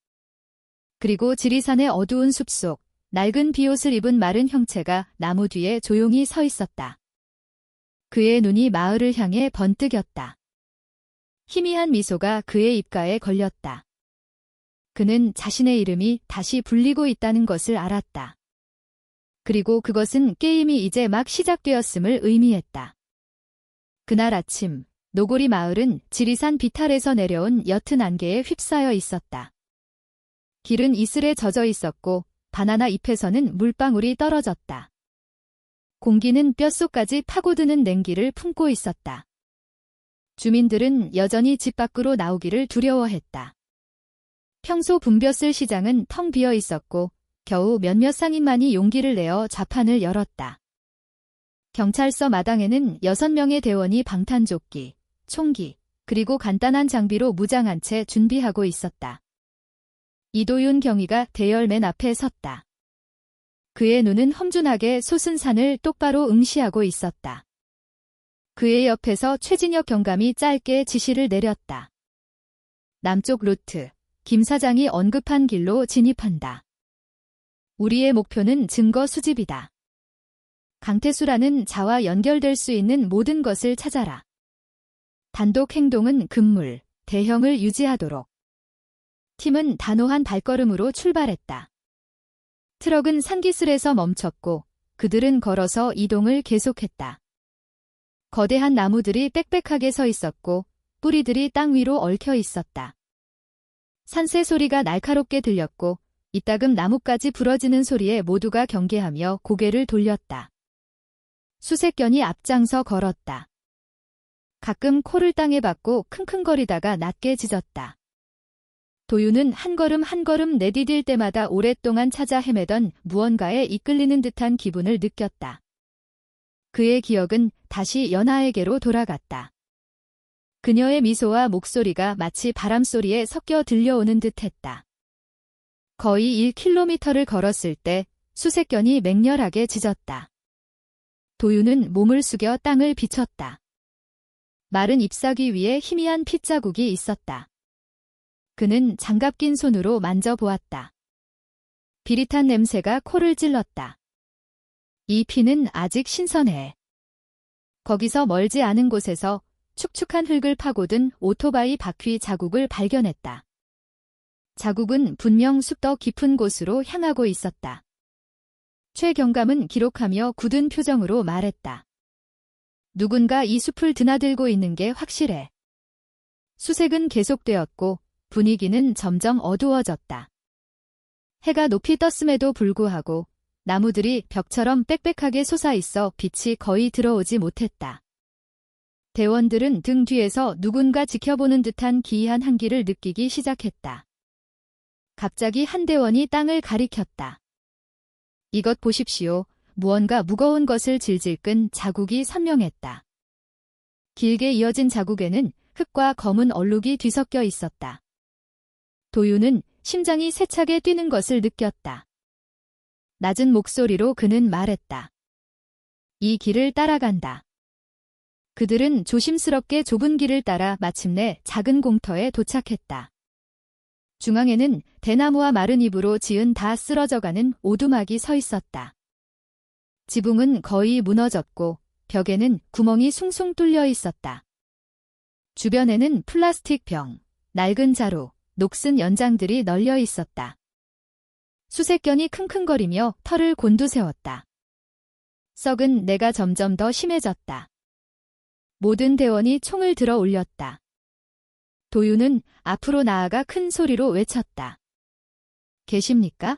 그리고 지리산의 어두운 숲속, 낡은 비옷을 입은 마른 형체가 나무 뒤에 조용히 서 있었다. 그의 눈이 마을을 향해 번뜩였다. 희미한 미소가 그의 입가에 걸렸다. 그는 자신의 이름이 다시 불리고 있다는 것을 알았다. 그리고 그것은 게임이 이제 막 시작되었음을 의미했다. 그날 아침, 노고리 마을은 지리산 비탈에서 내려온 옅은 안개에 휩싸여 있었다. 길은 이슬에 젖어 있었고 바나나 잎에서는 물방울이 떨어졌다. 공기는 뼛속까지 파고드는 냉기를 품고 있었다. 주민들은 여전히 집 밖으로 나오기를 두려워했다. 평소 붐볐을 시장은 텅 비어 있었고 겨우 몇몇 상인만이 용기를 내어 좌판을 열었다. 경찰서 마당에는 6명의 대원이 방탄조끼, 총기, 그리고 간단한 장비로 무장한 채 준비하고 있었다. 이도윤 경위가 대열 맨 앞에 섰다. 그의 눈은 험준하게 솟은 산을 똑바로 응시하고 있었다. 그의 옆에서 최진혁 경감이 짧게 지시를 내렸다. 남쪽 루트, 김 사장이 언급한 길로 진입한다. 우리의 목표는 증거 수집이다. 강태수라는 자와 연결될 수 있는 모든 것을 찾아라. 단독 행동은 금물, 대형을 유지하도록. 팀은 단호한 발걸음으로 출발했다. 트럭은 산기슭에서 멈췄고 그들은 걸어서 이동을 계속했다. 거대한 나무들이 빽빽하게 서 있었고 뿌리들이 땅 위로 얽혀 있었다. 산새 소리가 날카롭게 들렸고 이따금 나뭇가지 부러지는 소리에 모두가 경계하며 고개를 돌렸다. 수색견이 앞장서 걸었다. 가끔 코를 땅에 박고 킁킁거리다가 낮게 짖었다. 도윤은 한 걸음 한 걸음 내디딜 때마다 오랫동안 찾아 헤매던 무언가에 이끌리는 듯한 기분을 느꼈다. 그의 기억은 다시 연하에게로 돌아갔다. 그녀의 미소와 목소리가 마치 바람소리에 섞여 들려오는 듯했다. 거의 1km를 걸었을 때 수색견이 맹렬하게 짖었다. 도윤은 몸을 숙여 땅을 비쳤다. 마른 잎사귀 위에 희미한 핏자국이 있었다. 그는 장갑 낀 손으로 만져보았다. 비릿한 냄새가 코를 찔렀다. 이 피는 아직 신선해. 거기서 멀지 않은 곳에서 축축한 흙을 파고든 오토바이 바퀴 자국을 발견했다. 자국은 분명 숲 더 깊은 곳으로 향하고 있었다. 최 경감은 기록하며 굳은 표정으로 말했다. 누군가 이 숲을 드나들고 있는 게 확실해. 수색은 계속되었고 분위기는 점점 어두워졌다. 해가 높이 떴음에도 불구하고 나무들이 벽처럼 빽빽하게 솟아있어 빛이 거의 들어오지 못했다. 대원들은 등 뒤에서 누군가 지켜보는 듯한 기이한 한기를 느끼기 시작했다. 갑자기 한 대원이 땅을 가리켰다. 이것 보십시오. 무언가 무거운 것을 질질 끈 자국이 선명했다. 길게 이어진 자국에는 흙과 검은 얼룩이 뒤섞여 있었다. 도윤은 심장이 세차게 뛰는 것을 느꼈다. 낮은 목소리로 그는 말했다. 이 길을 따라간다. 그들은 조심스럽게 좁은 길을 따라 마침내 작은 공터에 도착했다. 중앙에는 대나무와 마른 잎으로 지은 다 쓰러져가는 오두막이 서 있었다. 지붕은 거의 무너졌고 벽에는 구멍이 숭숭 뚫려 있었다. 주변에는 플라스틱 병, 낡은 자루, 녹슨 연장들이 널려 있었다. 수색견이 킁킁거리며 털을 곤두세웠다. 썩은 내가 점점 더 심해졌다. 모든 대원이 총을 들어 올렸다. 도윤은 앞으로 나아가 큰 소리로 외쳤다. 계십니까?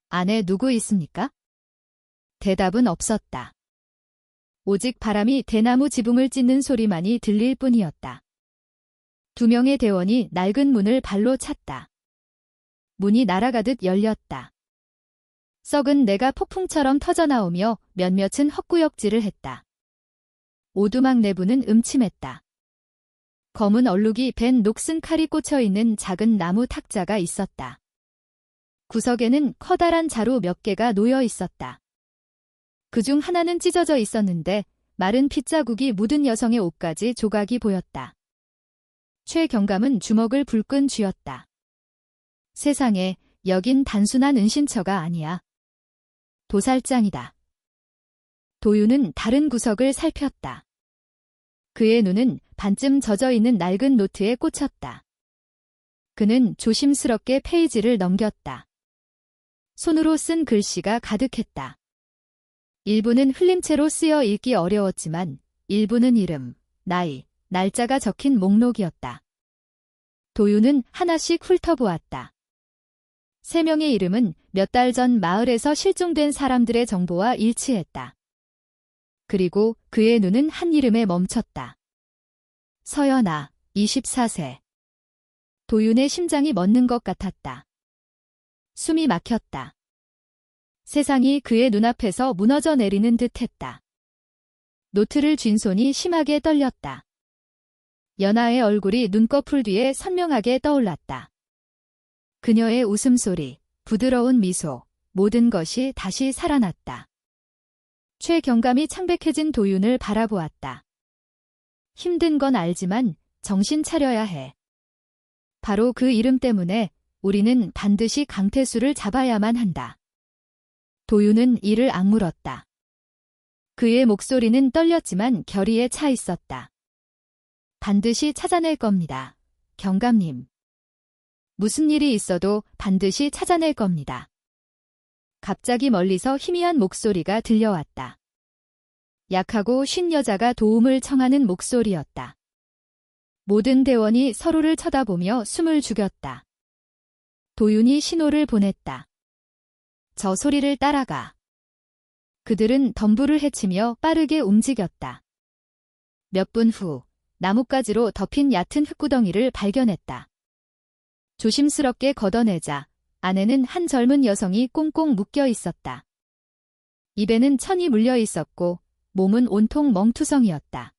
안에 누구 있습니까? 대답은 없었다. 오직 바람이 대나무 지붕을 찢는 소리만이 들릴 뿐이었다. 2명의 대원이 낡은 문을 발로 찼다. 문이 날아가듯 열렸다. 썩은 내가 폭풍처럼 터져나오며 몇몇은 헛구역질을 했다. 오두막 내부는 음침했다. 검은 얼룩이 밴 녹슨 칼이 꽂혀있는 작은 나무 탁자가 있었다. 구석에는 커다란 자루 몇 개가 놓여 있었다. 그중 하나는 찢어져 있었는데 마른 핏자국이 묻은 여성의 옷까지 조각이 보였다. 최경감은 주먹을 불끈 쥐었다. 세상에, 여긴 단순한 은신처가 아니야. 도살장이다. 도윤은 다른 구석을 살폈다. 그의 눈은 반쯤 젖어있는 낡은 노트에 꽂혔다. 그는 조심스럽게 페이지를 넘겼다. 손으로 쓴 글씨가 가득했다. 일부는 흘림체로 쓰여 읽기 어려웠지만 일부는 이름, 나이, 날짜가 적힌 목록이었다. 도윤은 하나씩 훑어보았다. 3명의 이름은 몇 달 전 마을에서 실종된 사람들의 정보와 일치했다. 그리고 그의 눈은 한 이름에 멈췄다. 서연아, 24세. 도윤의 심장이 멎는 것 같았다. 숨이 막혔다. 세상이 그의 눈앞에서 무너져 내리는 듯 했다. 노트를 쥔 손이 심하게 떨렸다. 연하의 얼굴이 눈꺼풀 뒤에 선명하게 떠올랐다. 그녀의 웃음소리, 부드러운 미소, 모든 것이 다시 살아났다. 최경감이 창백해진 도윤을 바라보았다. 힘든 건 알지만 정신 차려야 해. 바로 그 이름 때문에 우리는 반드시 강태수를 잡아야만 한다. 도윤은 이를 악물었다. 그의 목소리는 떨렸지만 결의에 차 있었다. 반드시 찾아낼 겁니다. 경감님. 무슨 일이 있어도 반드시 찾아낼 겁니다. 갑자기 멀리서 희미한 목소리가 들려왔다. 약하고 쉰 여자가 도움을 청하는 목소리였다. 모든 대원이 서로를 쳐다보며 숨을 죽였다. 도윤이 신호를 보냈다. 저 소리를 따라가. 그들은 덤불을 헤치며 빠르게 움직였다. 몇 분 후 나뭇가지로 덮인 얕은 흙구덩이를 발견했다. 조심스럽게 걷어내자 안에는 한 젊은 여성이 꽁꽁 묶여 있었다. 입에는 천이 물려 있었고 몸은 온통 멍투성이었다.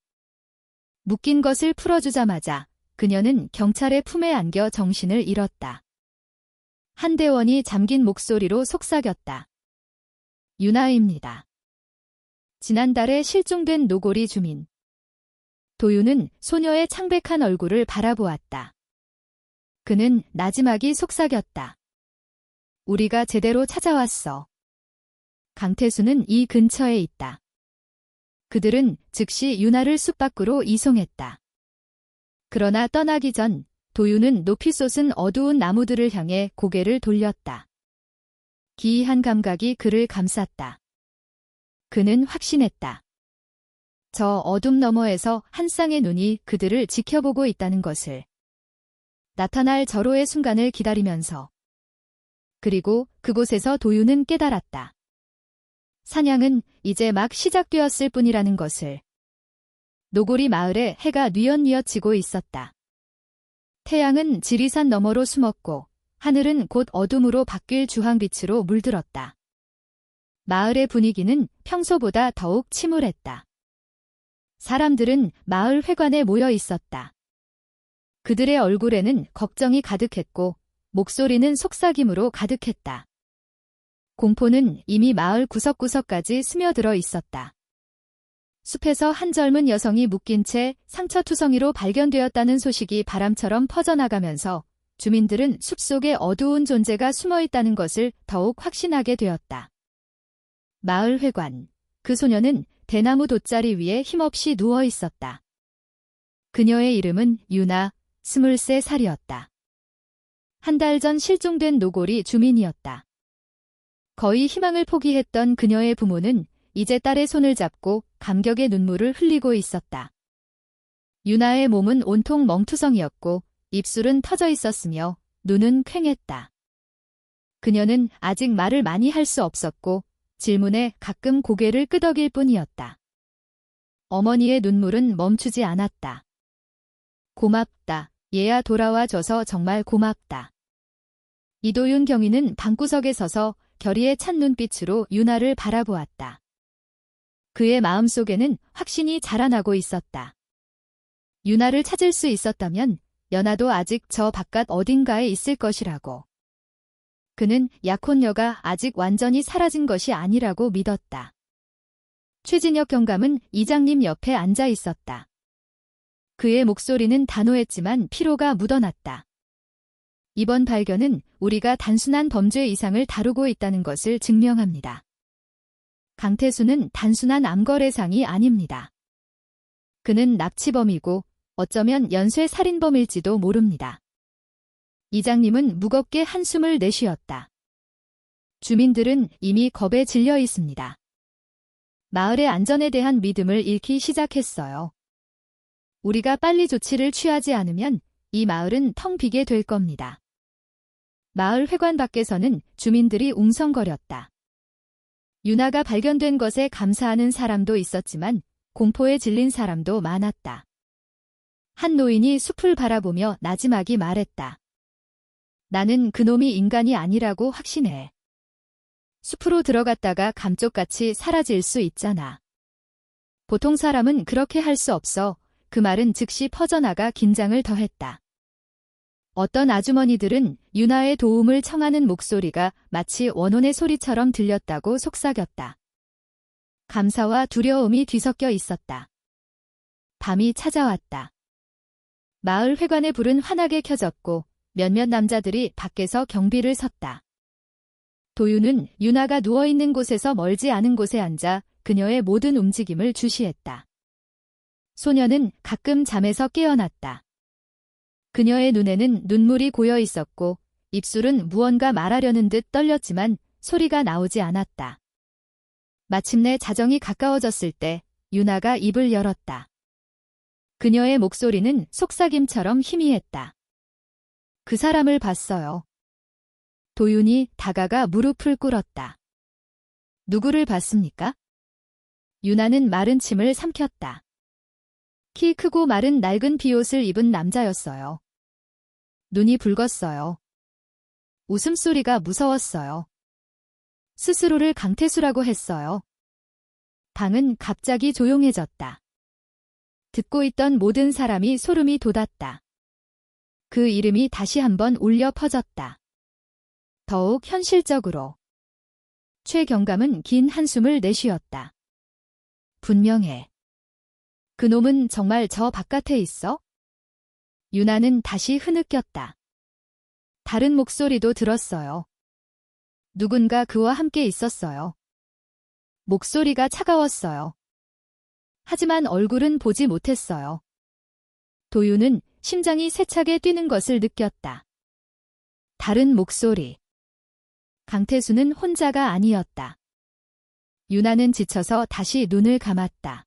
묶인 것을 풀어주자마자 그녀는 경찰의 품에 안겨 정신을 잃었다. 한 대원이 잠긴 목소리로 속삭였다. 유나입니다. 지난달에 실종된 노고리 주민. 도윤은 소녀의 창백한 얼굴을 바라보았다. 그는 나지막이 속삭였다. 우리가 제대로 찾아왔어. 강태수는 이 근처에 있다. 그들은 즉시 유나를 숲 밖으로 이송했다. 그러나 떠나기 전 도윤은 높이 솟은 어두운 나무들을 향해 고개를 돌렸다. 기이한 감각이 그를 감쌌다. 그는 확신했다. 저 어둠 너머에서 한 쌍의 눈이 그들을 지켜보고 있다는 것을. 나타날 절호의 순간을 기다리면서. 그리고 그곳에서 도윤은 깨달았다. 사냥은 이제 막 시작되었을 뿐이라는 것을. 노고리 마을에 해가 뉘엿뉘엿 지고 있었다. 태양은 지리산 너머로 숨었고 하늘은 곧 어둠으로 바뀔 주황빛으로 물들었다. 마을의 분위기는 평소보다 더욱 침울했다. 사람들은 마을 회관에 모여 있었다. 그들의 얼굴에는 걱정이 가득했고 목소리는 속삭임으로 가득했다. 공포는 이미 마을 구석구석까지 스며들어 있었다. 숲에서 한 젊은 여성이 묶인 채 상처투성이로 발견되었다는 소식이 바람처럼 퍼져나가면서 주민들은 숲속에 어두운 존재가 숨어 있다는 것을 더욱 확신하게 되었다. 마을 회관. 그 소녀는 대나무 돗자리 위에 힘없이 누워 있었다. 그녀의 이름은 유나, 23살이었다. 한 달 전 실종된 노골이 주민이었다. 거의 희망을 포기했던 그녀의 부모는 이제 딸의 손을 잡고 감격의 눈물을 흘리고 있었다. 유나의 몸은 온통 멍투성이었고 입술은 터져 있었으며 눈은 퀭했다. 그녀는 아직 말을 많이 할 수 없었고 질문에 가끔 고개를 끄덕일 뿐이었다. 어머니의 눈물은 멈추지 않았다. 고맙다. 얘야 돌아와줘서 정말 고맙다. 이도윤 경위는 방구석에 서서 결의에 찬 눈빛으로 유나를 바라보았다. 그의 마음속에는 확신이 자라나고 있었다. 유나를 찾을 수 있었다면 연아도 아직 저 바깥 어딘가에 있을 것이라고. 그는 약혼녀가 아직 완전히 사라진 것이 아니라고 믿었다. 최진혁 경감은 이장님 옆에 앉아 있었다. 그의 목소리는 단호했지만 피로가 묻어났다. 이번 발견은 우리가 단순한 범죄 이상을 다루고 있다는 것을 증명합니다. 강태수는 단순한 암거래상이 아닙니다. 그는 납치범이고 어쩌면 연쇄 살인범일지도 모릅니다. 이장님은 무겁게 한숨을 내쉬었다. 주민들은 이미 겁에 질려 있습니다. 마을의 안전에 대한 믿음을 잃기 시작했어요. 우리가 빨리 조치를 취하지 않으면 이 마을은 텅 비게 될 겁니다. 마을 회관 밖에서는 주민들이 웅성거렸다. 유나가 발견된 것에 감사하는 사람도 있었지만 공포에 질린 사람도 많았다. 한 노인이 숲을 바라보며 나지막이 말했다. 나는 그놈이 인간이 아니라고 확신해. 숲으로 들어갔다가 감쪽같이 사라질 수 있잖아. 보통 사람은 그렇게 할 수 없어. 그 말은 즉시 퍼져나가 긴장을 더했다. 어떤 아주머니들은 유나의 도움을 청하는 목소리가 마치 원혼의 소리처럼 들렸다고 속삭였다. 감사와 두려움이 뒤섞여 있었다. 밤이 찾아왔다. 마을 회관의 불은 환하게 켜졌고 몇몇 남자들이 밖에서 경비를 섰다. 도윤은 유나가 누워있는 곳에서 멀지 않은 곳에 앉아 그녀의 모든 움직임을 주시했다. 소녀는 가끔 잠에서 깨어났다. 그녀의 눈에는 눈물이 고여 있었고 입술은 무언가 말하려는 듯 떨렸지만 소리가 나오지 않았다. 마침내 자정이 가까워졌을 때 유나가 입을 열었다. 그녀의 목소리는 속삭임처럼 희미했다. 그 사람을 봤어요. 도윤이 다가가 무릎을 꿇었다. 누구를 봤습니까? 유나는 마른 침을 삼켰다. 키 크고 마른 낡은 비옷을 입은 남자였어요. 눈이 붉었어요. 웃음소리가 무서웠어요. 스스로를 강태수라고 했어요. 방은 갑자기 조용해졌다. 듣고 있던 모든 사람이 소름이 돋았다. 그 이름이 다시 한번 울려 퍼졌다. 더욱 현실적으로. 최 경감은 긴 한숨을 내쉬었다. 분명해. 그놈은 정말 저 바깥에 있어? 유나는 다시 흐느꼈다. 다른 목소리도 들었어요. 누군가 그와 함께 있었어요. 목소리가 차가웠어요. 하지만 얼굴은 보지 못했어요. 도윤은 심장이 세차게 뛰는 것을 느꼈다. 다른 목소리. 강태수는 혼자가 아니었다. 유나는 지쳐서 다시 눈을 감았다.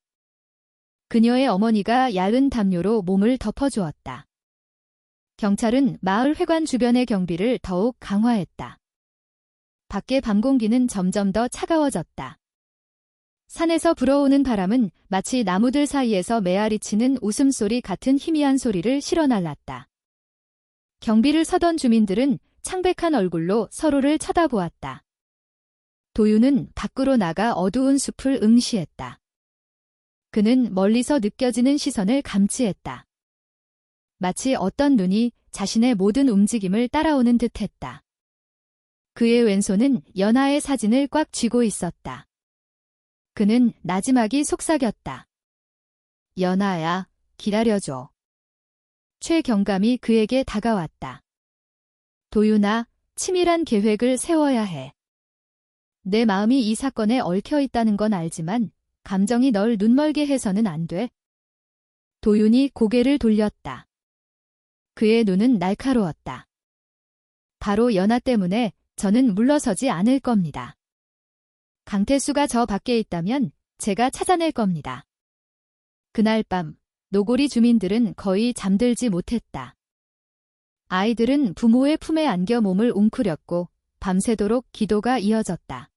그녀의 어머니가 얇은 담요로 몸을 덮어주었다. 경찰은 마을 회관 주변의 경비를 더욱 강화했다. 밖의 밤 공기는 점점 더 차가워졌다. 산에서 불어오는 바람은 마치 나무들 사이에서 메아리치는 웃음소리 같은 희미한 소리를 실어날랐다. 경비를 서던 주민들은 창백한 얼굴로 서로를 쳐다보았다. 도윤은 밖으로 나가 어두운 숲을 응시했다. 그는 멀리서 느껴지는 시선을 감지했다. 마치 어떤 눈이 자신의 모든 움직임을 따라오는 듯했다. 그의 왼손은 연하의 사진을 꽉 쥐고 있었다. 그는 나지막이 속삭였다. 연하야, 기다려줘. 최경감이 그에게 다가왔다. 도윤아, 치밀한 계획을 세워야 해. 내 마음이 이 사건에 얽혀 있다는 건 알지만 감정이 널 눈멀게 해서는 안 돼. 도윤이 고개를 돌렸다. 그의 눈은 날카로웠다. 바로 연하 때문에 저는 물러서지 않을 겁니다. 강태수가 저 밖에 있다면 제가 찾아낼 겁니다. 그날 밤 노고리 주민들은 거의 잠들지 못했다. 아이들은 부모의 품에 안겨 몸을 웅크렸고 밤새도록 기도가 이어졌다.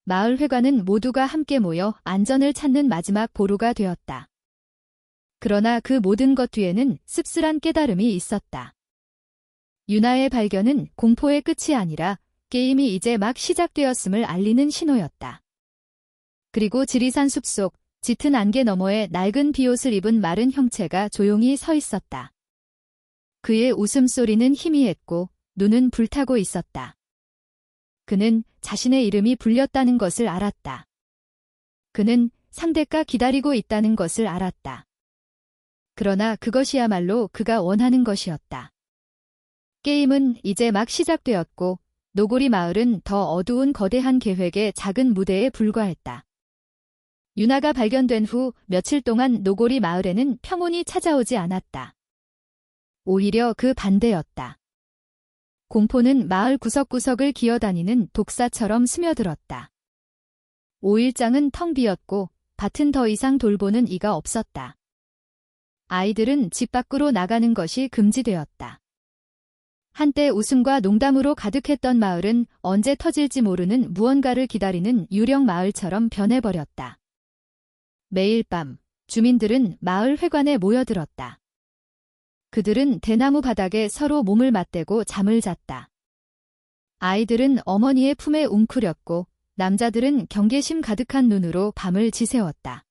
마을 회관은 모두가 함께 모여 안전을 찾는 마지막 보루가 되었다. 그러나 그 모든 것 뒤에는 씁쓸한 깨달음이 있었다. 유나의 발견은 공포의 끝이 아니라 게임이 이제 막 시작되었음을 알리는 신호였다. 그리고 지리산 숲속 짙은 안개 너머에 낡은 비옷을 입은 마른 형체가 조용히 서 있었다. 그의 웃음소리는 희미했고 눈은 불타고 있었다. 그는 자신의 이름이 불렸다는 것을 알았다. 그는 상대가 기다리고 있다는 것을 알았다. 그러나 그것이야말로 그가 원하는 것이었다. 게임은 이제 막 시작되었고 노고리 마을은 더 어두운 거대한 계획의 작은 무대에 불과했다. 유나가 발견된 후 며칠 동안 노고리 마을에는 평온이 찾아오지 않았다. 오히려 그 반대였다. 공포는 마을 구석구석을 기어다니는 독사처럼 스며들었다. 5일장은 텅 비었고 밭은 더 이상 돌보는 이가 없었다. 아이들은 집 밖으로 나가는 것이 금지되었다. 한때 웃음과 농담으로 가득했던 마을은 언제 터질지 모르는 무언가를 기다리는 유령 마을처럼 변해버렸다. 매일 밤 주민들은 마을 회관에 모여들었다. 그들은 대나무 바닥에 서로 몸을 맞대고 잠을 잤다. 아이들은 어머니의 품에 웅크렸고 남자들은 경계심 가득한 눈으로 밤을 지새웠다.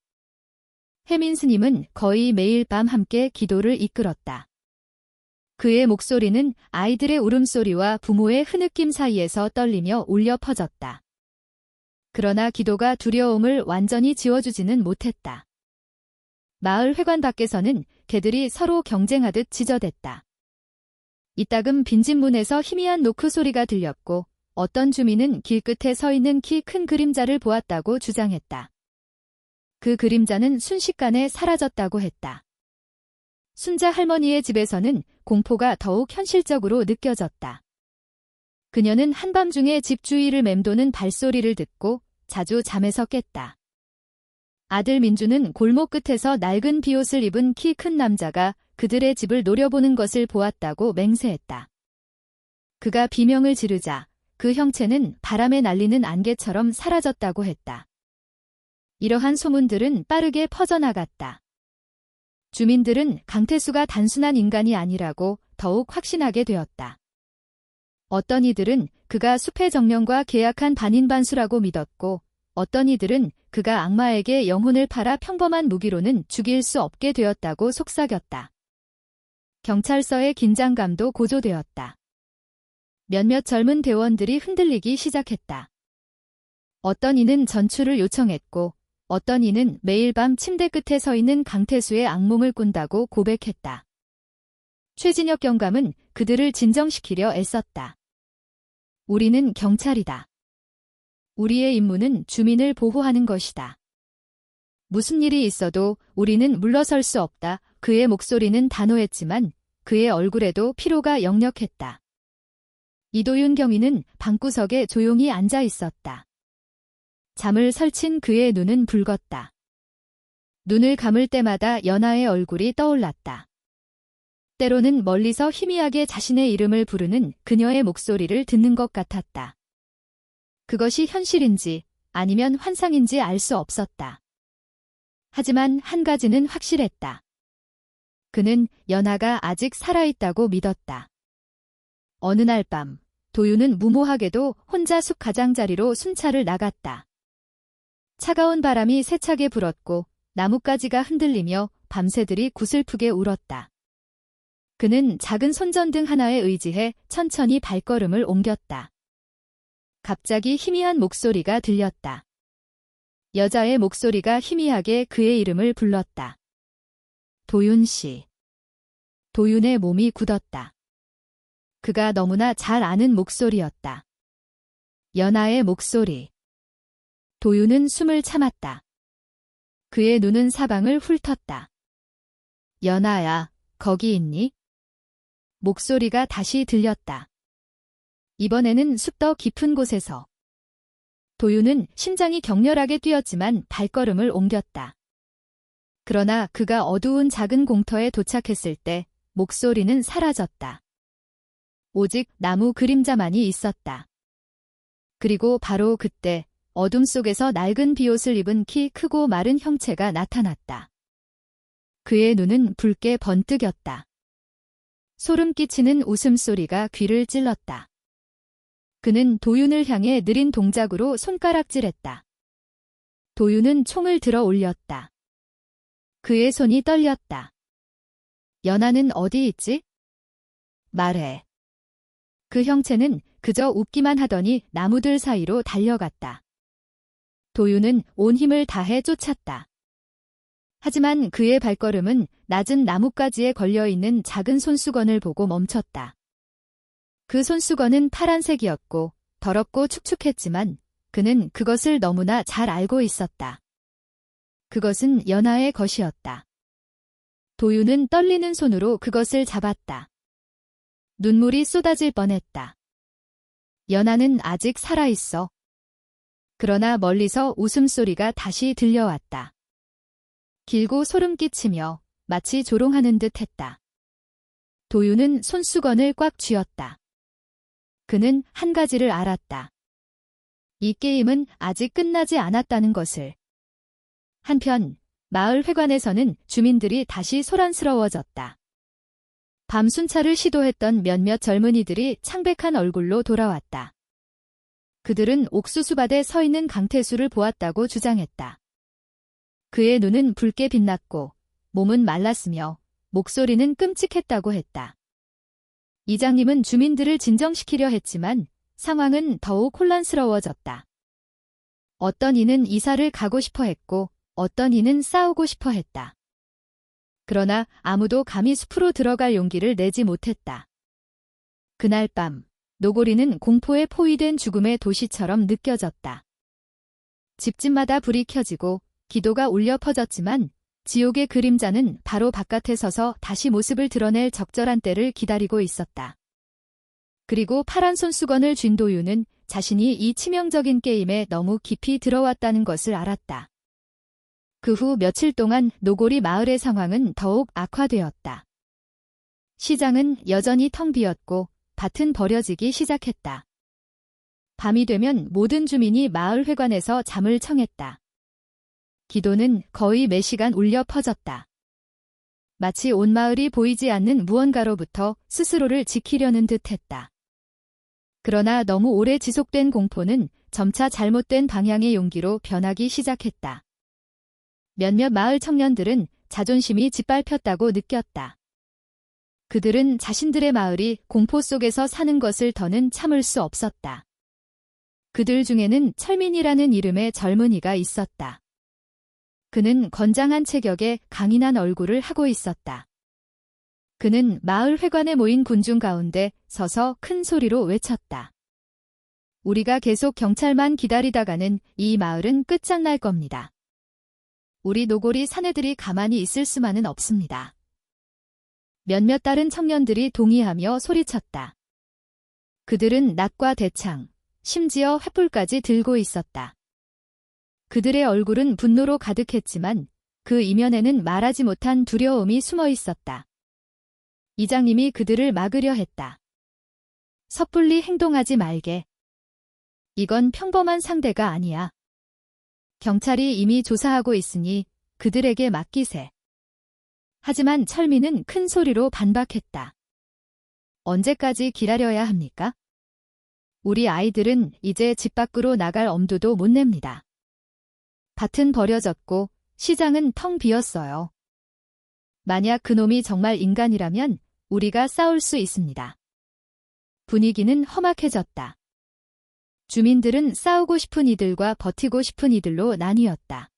혜민 스님은 거의 매일 밤 함께 기도를 이끌었다. 그의 목소리는 아이들의 울음소리와 부모의 흐느낌 사이에서 떨리며 울려 퍼졌다. 그러나 기도가 두려움을 완전히 지워주지는 못했다. 마을 회관 밖에서는 개들이 서로 경쟁하듯 지저댔다. 이따금 빈집 문에서 희미한 노크 소리가 들렸고 어떤 주민은 길끝에 서 있는 키 큰 그림자를 보았다고 주장했다. 그 그림자는 순식간에 사라졌다고 했다. 순자 할머니의 집에서는 공포가 더욱 현실적으로 느껴졌다. 그녀는 한밤중에 집 주위를 맴도는 발소리를 듣고 자주 잠에서 깼다. 아들 민주는 골목 끝에서 낡은 비옷을 입은 키 큰 남자가 그들의 집을 노려보는 것을 보았다고 맹세했다. 그가 비명을 지르자 그 형체는 바람에 날리는 안개처럼 사라졌다고 했다. 이러한 소문들은 빠르게 퍼져나갔다. 주민들은 강태수가 단순한 인간이 아니라고 더욱 확신하게 되었다. 어떤 이들은 그가 숲의 정령과 계약한 반인반수라고 믿었고 어떤 이들은 그가 악마에게 영혼을 팔아 평범한 무기로는 죽일 수 없게 되었다고 속삭였다. 경찰서의 긴장감도 고조되었다. 몇몇 젊은 대원들이 흔들리기 시작했다. 어떤 이는 전출을 요청했고 어떤 이는 매일 밤 침대 끝에 서 있는 강태수의 악몽을 꾼다고 고백했다. 최진혁 경감은 그들을 진정시키려 애썼다. 우리는 경찰이다. 우리의 임무는 주민을 보호하는 것이다. 무슨 일이 있어도 우리는 물러설 수 없다. 그의 목소리는 단호했지만 그의 얼굴에도 피로가 역력했다. 이도윤 경위는 방구석에 조용히 앉아 있었다. 잠을 설친 그의 눈은 붉었다. 눈을 감을 때마다 연하의 얼굴이 떠올랐다. 때로는 멀리서 희미하게 자신의 이름을 부르는 그녀의 목소리를 듣는 것 같았다. 그것이 현실인지 아니면 환상인지 알 수 없었다. 하지만 한 가지는 확실했다. 그는 연하가 아직 살아있다고 믿었다. 어느 날 밤, 도윤은 무모하게도 혼자 숲 가장자리로 순찰을 나갔다. 차가운 바람이 세차게 불었고 나뭇가지가 흔들리며 밤새들이 구슬프게 울었다. 그는 작은 손전등 하나에 의지해 천천히 발걸음을 옮겼다. 갑자기 희미한 목소리가 들렸다. 여자의 목소리가 희미하게 그의 이름을 불렀다. 도윤 씨. 도윤의 몸이 굳었다. 그가 너무나 잘 아는 목소리였다. 연하의 목소리. 도윤은 숨을 참았다. 그의 눈은 사방을 훑었다. 연하야, 거기 있니? 목소리가 다시 들렸다. 이번에는 숲 더 깊은 곳에서. 도윤은 심장이 격렬하게 뛰었지만 발걸음을 옮겼다. 그러나 그가 어두운 작은 공터에 도착했을 때 목소리는 사라졌다. 오직 나무 그림자만이 있었다. 그리고 바로 그때 어둠 속에서 낡은 비옷을 입은 키 크고 마른 형체가 나타났다. 그의 눈은 붉게 번뜩였다. 소름 끼치는 웃음소리가 귀를 찔렀다. 그는 도윤을 향해 느린 동작으로 손가락질했다. 도윤은 총을 들어 올렸다. 그의 손이 떨렸다. 연하는 어디 있지? 말해. 그 형체는 그저 웃기만 하더니 나무들 사이로 달려갔다. 도윤은 온 힘을 다해 쫓았다. 하지만 그의 발걸음은 낮은 나뭇가지에 걸려있는 작은 손수건을 보고 멈췄다. 그 손수건은 파란색이었고 더럽고 축축했지만 그는 그것을 너무나 잘 알고 있었다. 그것은 연하의 것이었다. 도윤은 떨리는 손으로 그것을 잡았다. 눈물이 쏟아질 뻔했다. 연하는 아직 살아있어. 그러나 멀리서 웃음소리가 다시 들려왔다. 길고 소름 끼치며 마치 조롱하는 듯 했다. 도윤은 손수건을 꽉 쥐었다. 그는 한 가지를 알았다. 이 게임은 아직 끝나지 않았다는 것을. 한편 마을 회관에서는 주민들이 다시 소란스러워졌다. 밤 순찰을 시도했던 몇몇 젊은이들이 창백한 얼굴로 돌아왔다. 그들은 옥수수밭에 서 있는 강태수를 보았다고 주장했다. 그의 눈은 붉게 빛났고 몸은 말랐으며 목소리는 끔찍했다고 했다. 이장님은 주민들을 진정시키려 했지만 상황은 더욱 혼란스러워졌다. 어떤 이는 이사를 가고 싶어 했고 어떤 이는 싸우고 싶어 했다. 그러나 아무도 감히 숲으로 들어갈 용기를 내지 못했다. 그날 밤 노고리는 공포에 포위된 죽음의 도시처럼 느껴졌다. 집집마다 불이 켜지고 기도가 울려 퍼졌지만 지옥의 그림자는 바로 바깥에 서서 다시 모습을 드러낼 적절한 때를 기다리고 있었다. 그리고 파란 손수건을 쥔 도윤은 자신이 이 치명적인 게임에 너무 깊이 들어왔다는 것을 알았다. 그 후 며칠 동안 노고리 마을의 상황은 더욱 악화되었다. 시장은 여전히 텅 비었고 밭은 버려지기 시작했다. 밤이 되면 모든 주민이 마을 회관에서 잠을 청했다. 기도는 거의 매시간 울려 퍼졌다. 마치 온 마을이 보이지 않는 무언가로부터 스스로를 지키려는 듯했다. 그러나 너무 오래 지속된 공포는 점차 잘못된 방향의 용기로 변하기 시작했다. 몇몇 마을 청년들은 자존심이 짓밟혔다고 느꼈다. 그들은 자신들의 마을이 공포 속에서 사는 것을 더는 참을 수 없었다. 그들 중에는 철민이라는 이름의 젊은이가 있었다. 그는 건장한 체격에 강인한 얼굴을 하고 있었다. 그는 마을 회관에 모인 군중 가운데 서서 큰 소리로 외쳤다. 우리가 계속 경찰만 기다리다가는 이 마을은 끝장날 겁니다. 우리 노골이 사내들이 가만히 있을 수만은 없습니다. 몇몇 다른 청년들이 동의하며 소리쳤다. 그들은 낫과 대창, 심지어 횃불까지 들고 있었다. 그들의 얼굴은 분노로 가득했지만 그 이면에는 말하지 못한 두려움이 숨어 있었다. 이장님이 그들을 막으려 했다. 섣불리 행동하지 말게. 이건 평범한 상대가 아니야. 경찰이 이미 조사하고 있으니 그들에게 맡기세. 하지만 철민은 큰 소리로 반박했다. 언제까지 기다려야 합니까? 우리 아이들은 이제 집 밖으로 나갈 엄두도 못 냅니다. 밭은 버려졌고 시장은 텅 비었어요. 만약 그놈이 정말 인간이라면 우리가 싸울 수 있습니다. 분위기는 험악해졌다. 주민들은 싸우고 싶은 이들과 버티고 싶은 이들로 나뉘었다.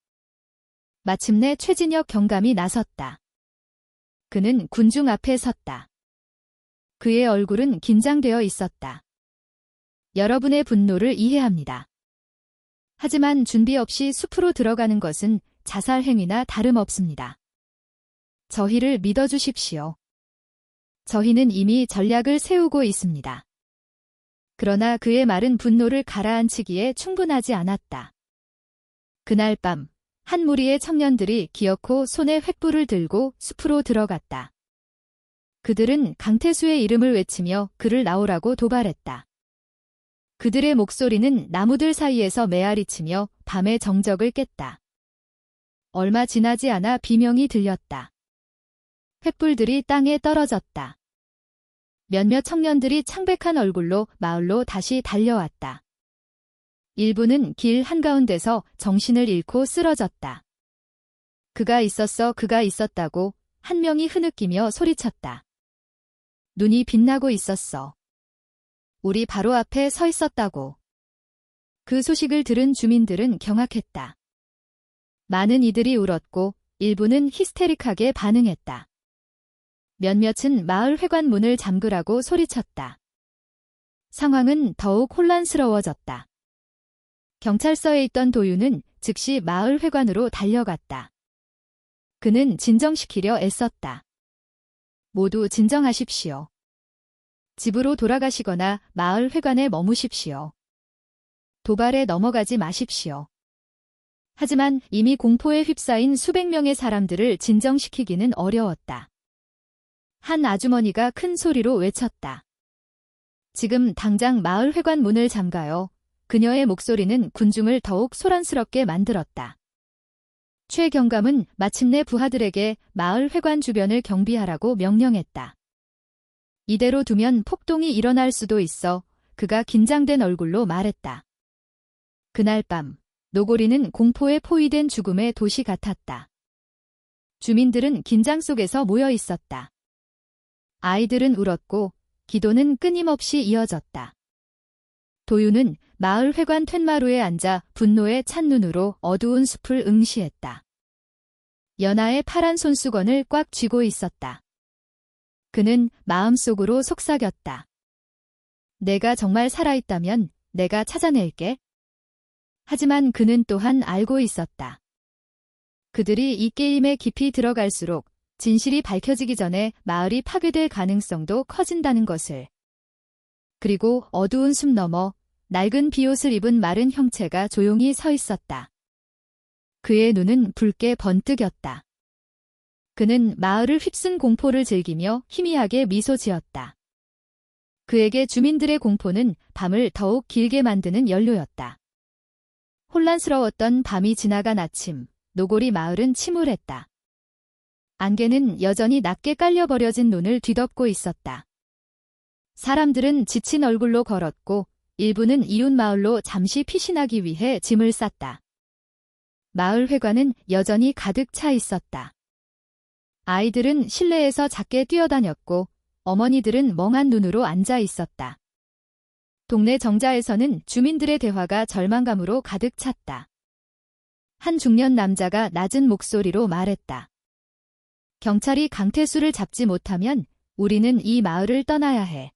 마침내 최진혁 경감이 나섰다. 그는 군중 앞에 섰다. 그의 얼굴은 긴장되어 있었다. 여러분의 분노를 이해합니다. 하지만 준비 없이 숲으로 들어가는 것은 자살 행위나 다름없습니다. 저희를 믿어주십시오. 저희는 이미 전략을 세우고 있습니다. 그러나 그의 말은 분노를 가라앉히기에 충분하지 않았다. 그날 밤, 한 무리의 청년들이 기어코 손에 횃불을 들고 숲으로 들어갔다. 그들은 강태수의 이름을 외치며 그를 나오라고 도발했다. 그들의 목소리는 나무들 사이에서 메아리치며 밤의 정적을 깼다. 얼마 지나지 않아 비명이 들렸다. 횃불들이 땅에 떨어졌다. 몇몇 청년들이 창백한 얼굴로 마을로 다시 달려왔다. 일부는 길 한가운데서 정신을 잃고 쓰러졌다. 그가 있었어, 그가 있었다고 한 명이 흐느끼며 소리쳤다. 눈이 빛나고 있었어. 우리 바로 앞에 서 있었다고. 그 소식을 들은 주민들은 경악했다. 많은 이들이 울었고 일부는 히스테릭하게 반응했다. 몇몇은 마을 회관 문을 잠그라고 소리쳤다. 상황은 더욱 혼란스러워졌다. 경찰서에 있던 도윤은 즉시 마을 회관으로 달려갔다. 그는 진정시키려 애썼다. 모두 진정하십시오. 집으로 돌아가시거나 마을 회관에 머무십시오. 도발에 넘어가지 마십시오. 하지만 이미 공포에 휩싸인 수백 명의 사람들을 진정시키기는 어려웠다. 한 아주머니가 큰 소리로 외쳤다. 지금 당장 마을 회관 문을 잠가요. 그녀의 목소리는 군중을 더욱 소란스럽게 만들었다. 최 경감은 마침내 부하들에게 마을 회관 주변을 경비하라고 명령했다. 이대로 두면 폭동이 일어날 수도 있어 그가 긴장된 얼굴로 말했다. 그날 밤 노고리는 공포에 포위된 죽음의 도시 같았다. 주민들은 긴장 속에서 모여 있었다. 아이들은 울었고 기도는 끊임없이 이어졌다. 도윤은 마을 회관 툇마루에 앉아 분노에 찬 눈으로 어두운 숲을 응시했다. 연하의 파란 손수건을 꽉 쥐고 있었다. 그는 마음속으로 속삭였다. 내가 정말 살아있다면 내가 찾아낼게. 하지만 그는 또한 알고 있었다. 그들이 이 게임에 깊이 들어갈수록 진실이 밝혀지기 전에 마을이 파괴될 가능성도 커진다는 것을. 그리고 어두운 숲 너머 낡은 비옷을 입은 마른 형체가 조용히 서 있었다. 그의 눈은 붉게 번뜩였다. 그는 마을을 휩쓴 공포를 즐기며 희미하게 미소 지었다. 그에게 주민들의 공포는 밤을 더욱 길게 만드는 연료였다. 혼란스러웠던 밤이 지나간 아침, 노고리 마을은 침울했다. 안개는 여전히 낮게 깔려버려진 눈을 뒤덮고 있었다. 사람들은 지친 얼굴로 걸었고 일부는 이웃 마을로 잠시 피신하기 위해 짐을 쌌다. 마을 회관은 여전히 가득 차 있었다. 아이들은 실내에서 작게 뛰어다녔고 어머니들은 멍한 눈으로 앉아 있었다. 동네 정자에서는 주민들의 대화가 절망감으로 가득 찼다. 한 중년 남자가 낮은 목소리로 말했다. 경찰이 강태수를 잡지 못하면 우리는 이 마을을 떠나야 해.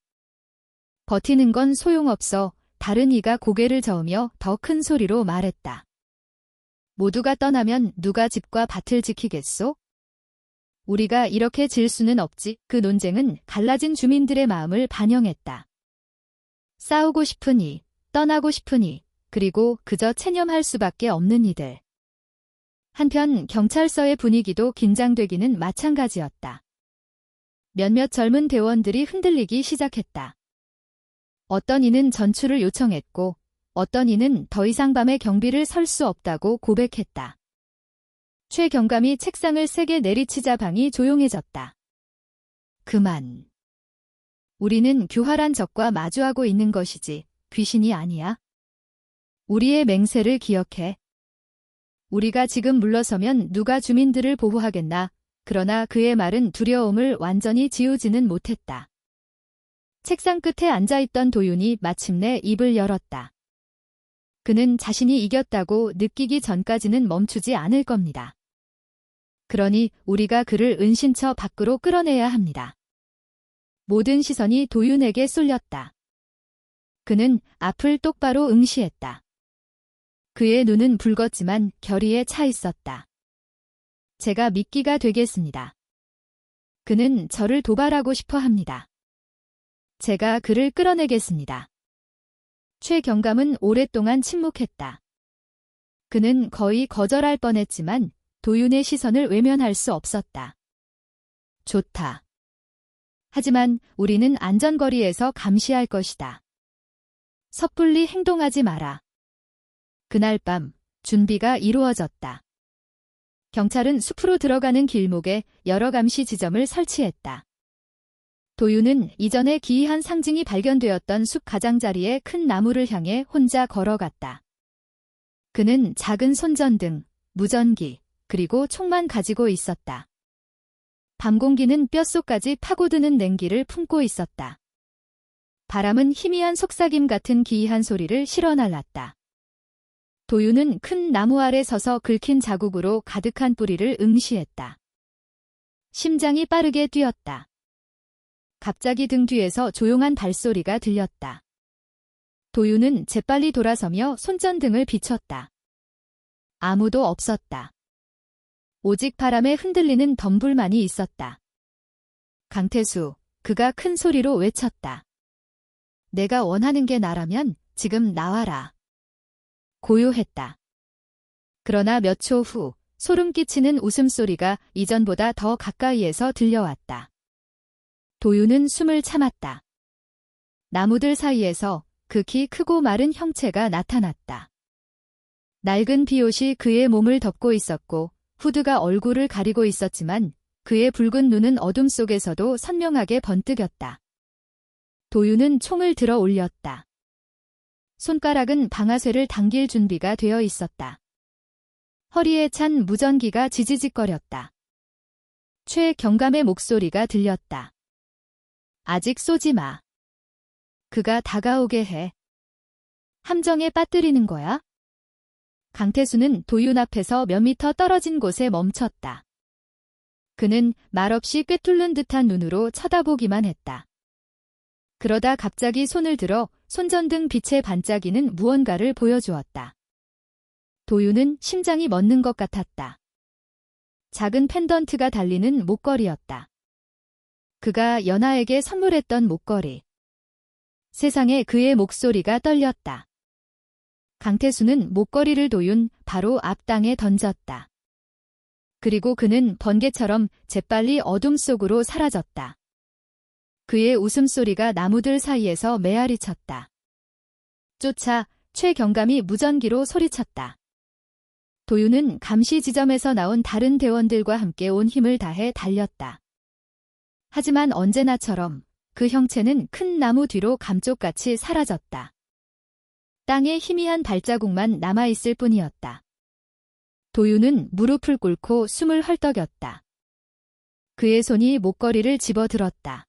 버티는 건 소용없어. 다른 이가 고개를 저으며 더 큰 소리로 말했다. 모두가 떠나면 누가 집과 밭을 지키겠소? 우리가 이렇게 질 수는 없지. 그 논쟁은 갈라진 주민들의 마음을 반영했다. 싸우고 싶으니, 떠나고 싶으니, 그리고 그저 체념할 수밖에 없는 이들. 한편 경찰서의 분위기도 긴장되기는 마찬가지였다. 몇몇 젊은 대원들이 흔들리기 시작했다. 어떤 이는 전출을 요청했고 어떤 이는 더 이상 밤에 경비를 설 수 없다고 고백했다. 최 경감이 책상을 세게 내리치자 방이 조용해졌다. 그만. 우리는 교활한 적과 마주하고 있는 것이지 귀신이 아니야. 우리의 맹세를 기억해. 우리가 지금 물러서면 누가 주민들을 보호하겠나. 그러나 그의 말은 두려움을 완전히 지우지는 못했다. 책상 끝에 앉아있던 도윤이 마침내 입을 열었다. 그는 자신이 이겼다고 느끼기 전까지는 멈추지 않을 겁니다. 그러니 우리가 그를 은신처 밖으로 끌어내야 합니다. 모든 시선이 도윤에게 쏠렸다. 그는 앞을 똑바로 응시했다. 그의 눈은 붉었지만 결의에 차 있었다. 제가 미끼가 되겠습니다. 그는 저를 도발하고 싶어 합니다. 제가 그를 끌어내겠습니다. 최 경감은 오랫동안 침묵했다. 그는 거의 거절할 뻔했지만 도윤의 시선을 외면할 수 없었다. 좋다. 하지만 우리는 안전거리에서 감시할 것이다. 섣불리 행동하지 마라. 그날 밤 준비가 이루어졌다. 경찰은 숲으로 들어가는 길목에 여러 감시 지점을 설치했다. 도윤은 이전에 기이한 상징이 발견되었던 숲 가장자리에 큰 나무를 향해 혼자 걸어갔다. 그는 작은 손전등, 무전기, 그리고 총만 가지고 있었다. 밤 공기는 뼛속까지 파고드는 냉기를 품고 있었다. 바람은 희미한 속삭임 같은 기이한 소리를 실어날랐다. 도윤은 큰 나무 아래 서서 긁힌 자국으로 가득한 뿌리를 응시했다. 심장이 빠르게 뛰었다. 갑자기 등 뒤에서 조용한 발소리가 들렸다. 도윤은 재빨리 돌아서며 손전등을 비췄다. 아무도 없었다. 오직 바람에 흔들리는 덤불만이 있었다. 강태수, 그가 큰 소리로 외쳤다. 내가 원하는 게 나라면 지금 나와라. 고요했다. 그러나 몇 초 후 소름 끼치는 웃음소리가 이전보다 더 가까이에서 들려왔다. 도윤은 숨을 참았다. 나무들 사이에서 극히 크고 마른 형체가 나타났다. 낡은 비옷이 그의 몸을 덮고 있었고 후드가 얼굴을 가리고 있었지만 그의 붉은 눈은 어둠 속에서도 선명하게 번뜩였다. 도윤은 총을 들어 올렸다. 손가락은 방아쇠를 당길 준비가 되어 있었다. 허리에 찬 무전기가 지지직거렸다. 최 경감의 목소리가 들렸다. 아직 쏘지 마. 그가 다가오게 해. 함정에 빠뜨리는 거야? 강태수는 도윤 앞에서 몇 미터 떨어진 곳에 멈췄다. 그는 말없이 꿰뚫는 듯한 눈으로 쳐다보기만 했다. 그러다 갑자기 손을 들어 손전등 빛에 반짝이는 무언가를 보여주었다. 도윤은 심장이 멎는 것 같았다. 작은 펜던트가 달리는 목걸이였다. 그가 연하에게 선물했던 목걸이. 세상에 그의 목소리가 떨렸다. 강태수는 목걸이를 도윤 바로 앞 땅에 던졌다. 그리고 그는 번개처럼 재빨리 어둠 속으로 사라졌다. 그의 웃음소리가 나무들 사이에서 메아리 쳤다. 쫓아 최 경감이 무전기로 소리쳤다. 도윤은 감시 지점에서 나온 다른 대원들과 함께 온 힘을 다해 달렸다. 하지만 언제나처럼 그 형체는 큰 나무 뒤로 감쪽같이 사라졌다. 땅에 희미한 발자국만 남아있을 뿐이었다. 도윤은 무릎을 꿇고 숨을 헐떡였다. 그의 손이 목걸이를 집어들었다.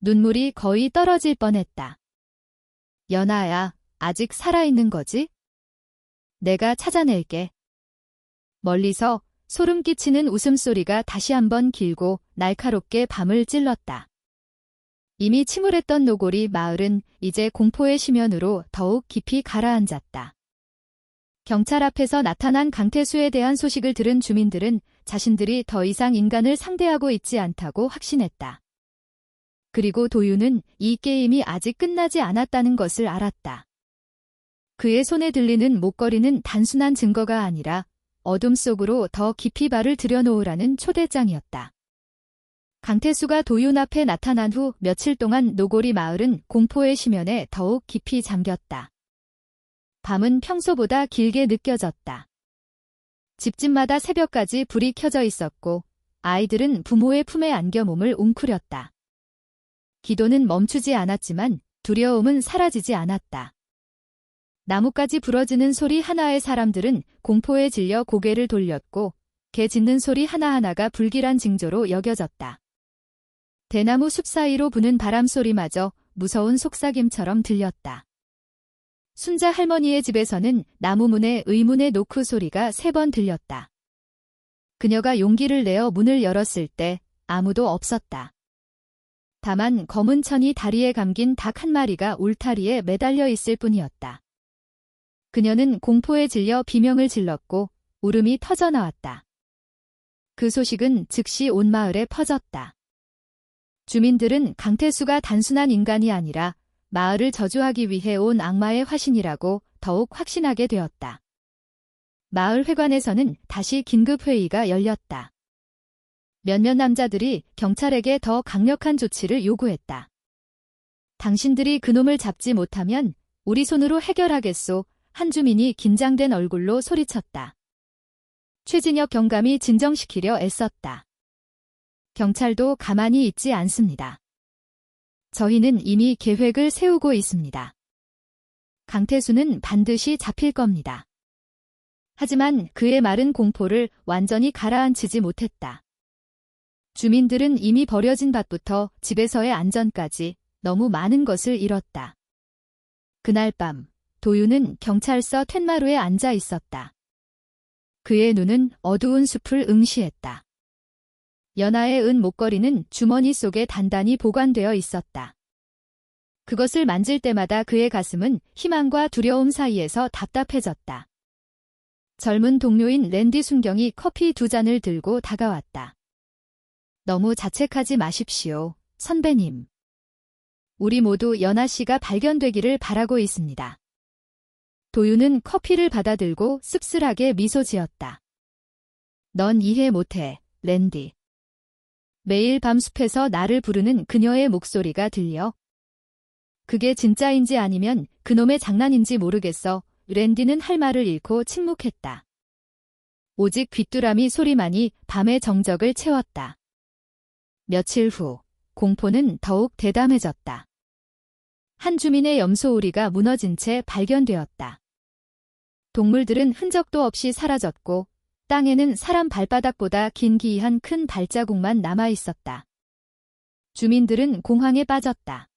눈물이 거의 떨어질 뻔했다. 연아야, 아직 살아있는 거지? 내가 찾아낼게. 멀리서 소름 끼치는 웃음소리가 다시 한번 길고 날카롭게 밤을 찔렀다. 이미 침울했던 노골이 마을은 이제 공포의 심연으로 더욱 깊이 가라앉았다. 경찰 앞에서 나타난 강태수에 대한 소식을 들은 주민들은 자신들이 더 이상 인간을 상대하고 있지 않다고 확신했다. 그리고 도윤은 이 게임이 아직 끝나지 않았다는 것을 알았다. 그의 손에 들리는 목걸이는 단순한 증거가 아니라 어둠 속으로 더 깊이 발을 들여놓으라는 초대장이었다. 강태수가 도윤 앞에 나타난 후 며칠 동안 노골이 마을은 공포의 심연에 더욱 깊이 잠겼다. 밤은 평소보다 길게 느껴졌다. 집집마다 새벽까지 불이 켜져 있었고 아이들은 부모의 품에 안겨 몸을 웅크렸다. 기도는 멈추지 않았지만 두려움은 사라지지 않았다. 나뭇가지 부러지는 소리 하나에 사람들은 공포에 질려 고개를 돌렸고 개 짖는 소리 하나하나가 불길한 징조로 여겨졌다. 대나무 숲 사이로 부는 바람 소리마저 무서운 속삭임처럼 들렸다. 순자 할머니의 집에서는 나무 문에 의문의 노크 소리가 3번 들렸다. 그녀가 용기를 내어 문을 열었을 때 아무도 없었다. 다만 검은 천이 다리에 감긴 닭 한 마리가 울타리에 매달려 있을 뿐이었다. 그녀는 공포에 질려 비명을 질렀고 울음이 터져나왔다. 그 소식은 즉시 온 마을에 퍼졌다. 주민들은 강태수가 단순한 인간이 아니라 마을을 저주하기 위해 온 악마의 화신이라고 더욱 확신하게 되었다. 마을 회관에서는 다시 긴급회의가 열렸다. 몇몇 남자들이 경찰에게 더 강력한 조치를 요구했다. 당신들이 그놈을 잡지 못하면 우리 손으로 해결하겠소. 한 주민이 긴장된 얼굴로 소리쳤다. 최진혁 경감이 진정시키려 애썼다. 경찰도 가만히 있지 않습니다. 저희는 이미 계획을 세우고 있습니다. 강태수는 반드시 잡힐 겁니다. 하지만 그의 말은 공포를 완전히 가라앉히지 못했다. 주민들은 이미 버려진 밭부터 집에서의 안전까지 너무 많은 것을 잃었다. 그날 밤 도윤은 경찰서 툇마루에 앉아 있었다. 그의 눈은 어두운 숲을 응시했다. 연하의 은 목걸이는 주머니 속에 단단히 보관되어 있었다. 그것을 만질 때마다 그의 가슴은 희망과 두려움 사이에서 답답해졌다. 젊은 동료인 랜디 순경이 커피 2잔을 들고 다가왔다. 너무 자책하지 마십시오, 선배님. 우리 모두 연하 씨가 발견되기를 바라고 있습니다. 도윤은 커피를 받아들고 씁쓸하게 미소 지었다. 넌 이해 못해, 랜디. 매일 밤 숲에서 나를 부르는 그녀의 목소리가 들려. 그게 진짜인지 아니면 그놈의 장난인지 모르겠어. 랜디는 할 말을 잃고 침묵했다. 오직 귀뚜라미 소리만이 밤의 정적을 채웠다. 며칠 후 공포는 더욱 대담해졌다. 한 주민의 염소우리가 무너진 채 발견되었다. 동물들은 흔적도 없이 사라졌고 땅에는 사람 발바닥보다 긴 기이한 큰 발자국만 남아있었다. 주민들은 공황에 빠졌다.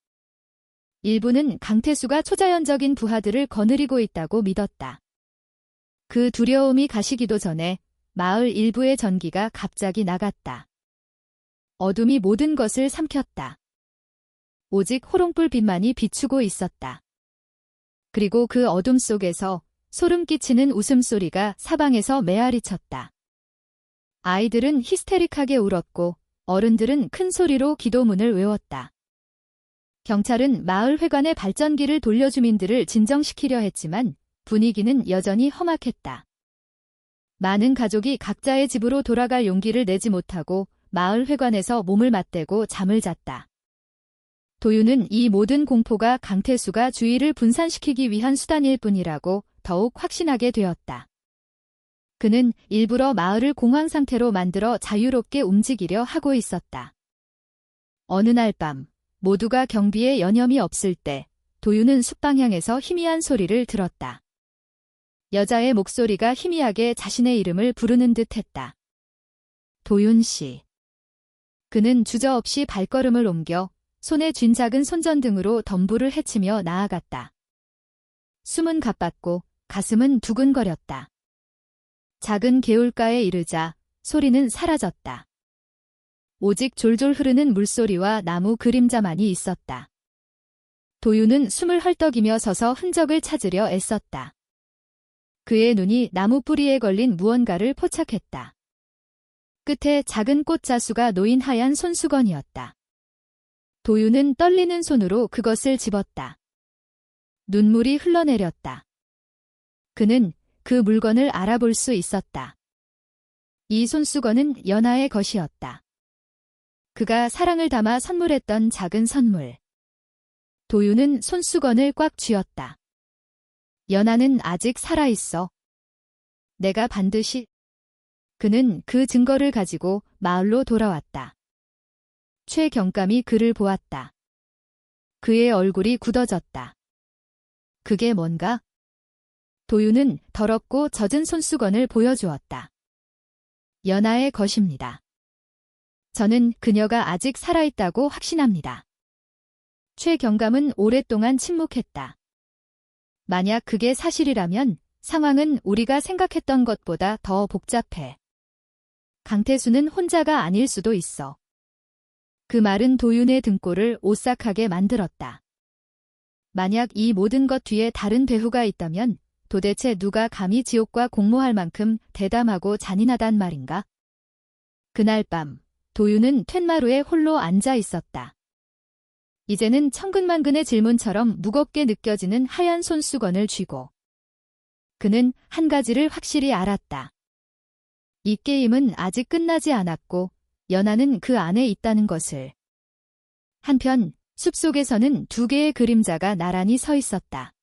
일부는 강태수가 초자연적인 부하들을 거느리고 있다고 믿었다. 그 두려움이 가시기도 전에 마을 일부의 전기가 갑자기 나갔다. 어둠이 모든 것을 삼켰다. 오직 호롱불 빛만이 비추고 있었다. 그리고 그 어둠 속에서 소름 끼치는 웃음소리가 사방에서 메아리쳤다. 아이들은 히스테릭하게 울었고 어른들은 큰 소리로 기도문을 외웠다. 경찰은 마을 회관의 발전기를 돌려 주민들을 진정시키려 했지만 분위기는 여전히 험악했다. 많은 가족이 각자의 집으로 돌아갈 용기를 내지 못하고 마을 회관에서 몸을 맞대고 잠을 잤다. 도윤은 이 모든 공포가 강태수가 주의를 분산시키기 위한 수단일 뿐이라고 더욱 확신하게 되었다. 그는 일부러 마을을 공황 상태로 만들어 자유롭게 움직이려 하고 있었다. 어느 날 밤 모두가 경비에 여념이 없을 때 도윤은 숲방향에서 희미한 소리를 들었다. 여자의 목소리가 희미하게 자신의 이름을 부르는 듯했다. 도윤 씨. 그는 주저없이 발걸음을 옮겨 손에 쥔 작은 손전등으로 덤불을 헤치며 나아갔다. 숨은 가빴고 가슴은 두근거렸다. 작은 개울가에 이르자 소리는 사라졌다. 오직 졸졸 흐르는 물소리와 나무 그림자만이 있었다. 도윤은 숨을 헐떡이며 서서 흔적을 찾으려 애썼다. 그의 눈이 나무 뿌리에 걸린 무언가를 포착했다. 끝에 작은 꽃자수가 놓인 하얀 손수건이었다. 도윤은 떨리는 손으로 그것을 집었다. 눈물이 흘러내렸다. 그는 그 물건을 알아볼 수 있었다. 이 손수건은 연하의 것이었다. 그가 사랑을 담아 선물했던 작은 선물. 도윤은 손수건을 꽉 쥐었다. 연하는 아직 살아있어. 내가 반드시. 그는 그 증거를 가지고 마을로 돌아왔다. 최 경감이 그를 보았다. 그의 얼굴이 굳어졌다. 그게 뭔가? 도윤은 더럽고 젖은 손수건을 보여주었다. 연하의 것입니다. 저는 그녀가 아직 살아있다고 확신합니다. 최 경감은 오랫동안 침묵했다. 만약 그게 사실이라면 상황은 우리가 생각했던 것보다 더 복잡해. 강태수는 혼자가 아닐 수도 있어. 그 말은 도윤의 등골을 오싹하게 만들었다. 만약 이 모든 것 뒤에 다른 배후가 있다면 도대체 누가 감히 지옥과 공모할 만큼 대담하고 잔인하단 말인가? 그날 밤 도윤은 툇마루에 홀로 앉아 있었다. 이제는 천근만근의 질문처럼 무겁게 느껴지는 하얀 손수건을 쥐고. 그는 한 가지를 확실히 알았다. 이 게임은 아직 끝나지 않았고 연하는 그 안에 있다는 것을. 한편 숲속에서는 두 개의 그림자가 나란히 서 있었다.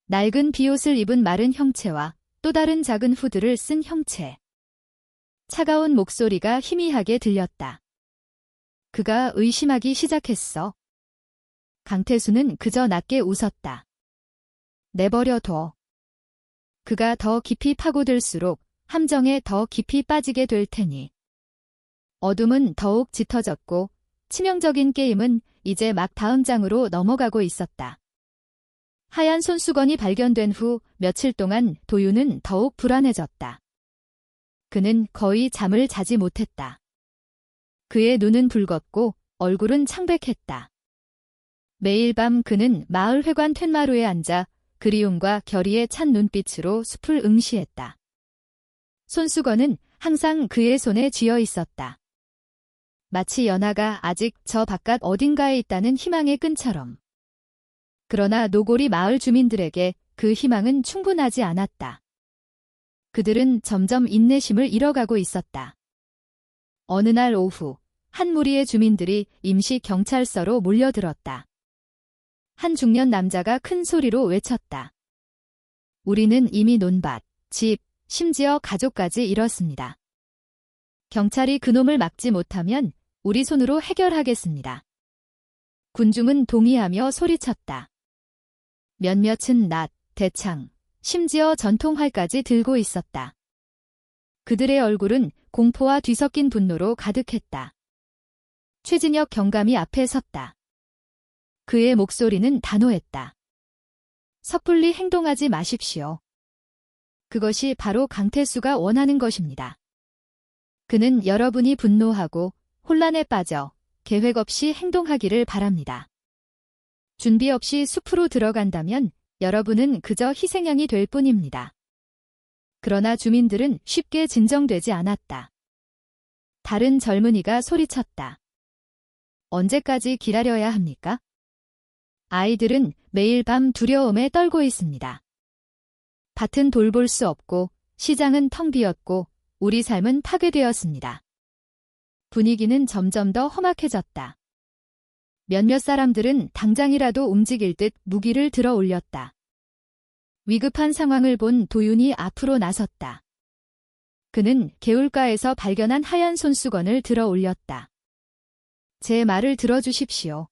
낡은 비옷을 입은 마른 형체와 또 다른 작은 후드를 쓴 형체. 차가운 목소리가 희미하게 들렸다. 그가 의심하기 시작했어. 강태수는 그저 낮게 웃었다. 내버려둬. 그가 더 깊이 파고들수록 함정에 더 깊이 빠지게 될 테니. 어둠은 더욱 짙어졌고 치명적인 게임은 이제 막 다음 장으로 넘어가고 있었다. 하얀 손수건이 발견된 후 며칠 동안 도윤은 더욱 불안해졌다. 그는 거의 잠을 자지 못했다. 그의 눈은 붉었고 얼굴은 창백했다. 매일 밤 그는 마을 회관 툇마루에 앉아 그리움과 결의에 찬 눈빛으로 숲을 응시했다. 손수건은 항상 그의 손에 쥐어 있었다. 마치 연하가 아직 저 바깥 어딘가에 있다는 희망의 끈처럼. 그러나 노골이 마을 주민들에게 그 희망은 충분하지 않았다. 그들은 점점 인내심을 잃어가고 있었다. 어느 날 오후, 한 무리의 주민들이 임시 경찰서로 몰려들었다. 한 중년 남자가 큰 소리로 외쳤다. 우리는 이미 논밭, 집, 심지어 가족까지 잃었습니다. 경찰이 그놈을 막지 못하면 우리 손으로 해결하겠습니다. 군중은 동의하며 소리쳤다. 몇몇은 낫, 대창, 심지어 전통활까지 들고 있었다. 그들의 얼굴은 공포와 뒤섞인 분노로 가득했다. 최진혁 경감이 앞에 섰다. 그의 목소리는 단호했다. 섣불리 행동하지 마십시오. 그것이 바로 강태수가 원하는 것입니다. 그는 여러분이 분노하고 혼란에 빠져 계획 없이 행동하기를 바랍니다. 준비 없이 숲으로 들어간다면 여러분은 그저 희생양이 될 뿐입니다. 그러나 주민들은 쉽게 진정되지 않았다. 다른 젊은이가 소리쳤다. 언제까지 기다려야 합니까? 아이들은 매일 밤 두려움에 떨고 있습니다. 밭은 돌볼 수 없고 시장은 텅 비었고 우리 삶은 파괴되었습니다. 분위기는 점점 더 험악해졌다. 몇몇 사람들은 당장이라도 움직일 듯 무기를 들어 올렸다. 위급한 상황을 본 도윤이 앞으로 나섰다. 그는 개울가에서 발견한 하얀 손수건을 들어 올렸다. 제 말을 들어주십시오.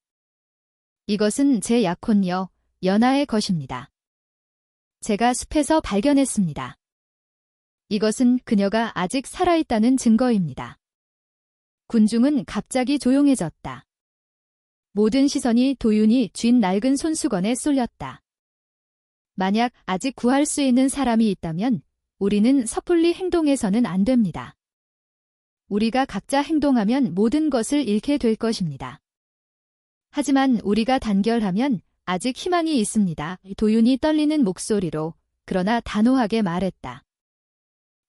이것은 제 약혼녀, 연하의 것입니다. 제가 숲에서 발견했습니다. 이것은 그녀가 아직 살아있다는 증거입니다. 군중은 갑자기 조용해졌다. 모든 시선이 도윤이 쥔 낡은 손수건에 쏠렸다. 만약 아직 구할 수 있는 사람이 있다면 우리는 섣불리 행동해서는 안 됩니다. 우리가 각자 행동하면 모든 것을 잃게 될 것입니다. 하지만 우리가 단결하면 아직 희망이 있습니다. 도윤이 떨리는 목소리로 그러나 단호하게 말했다.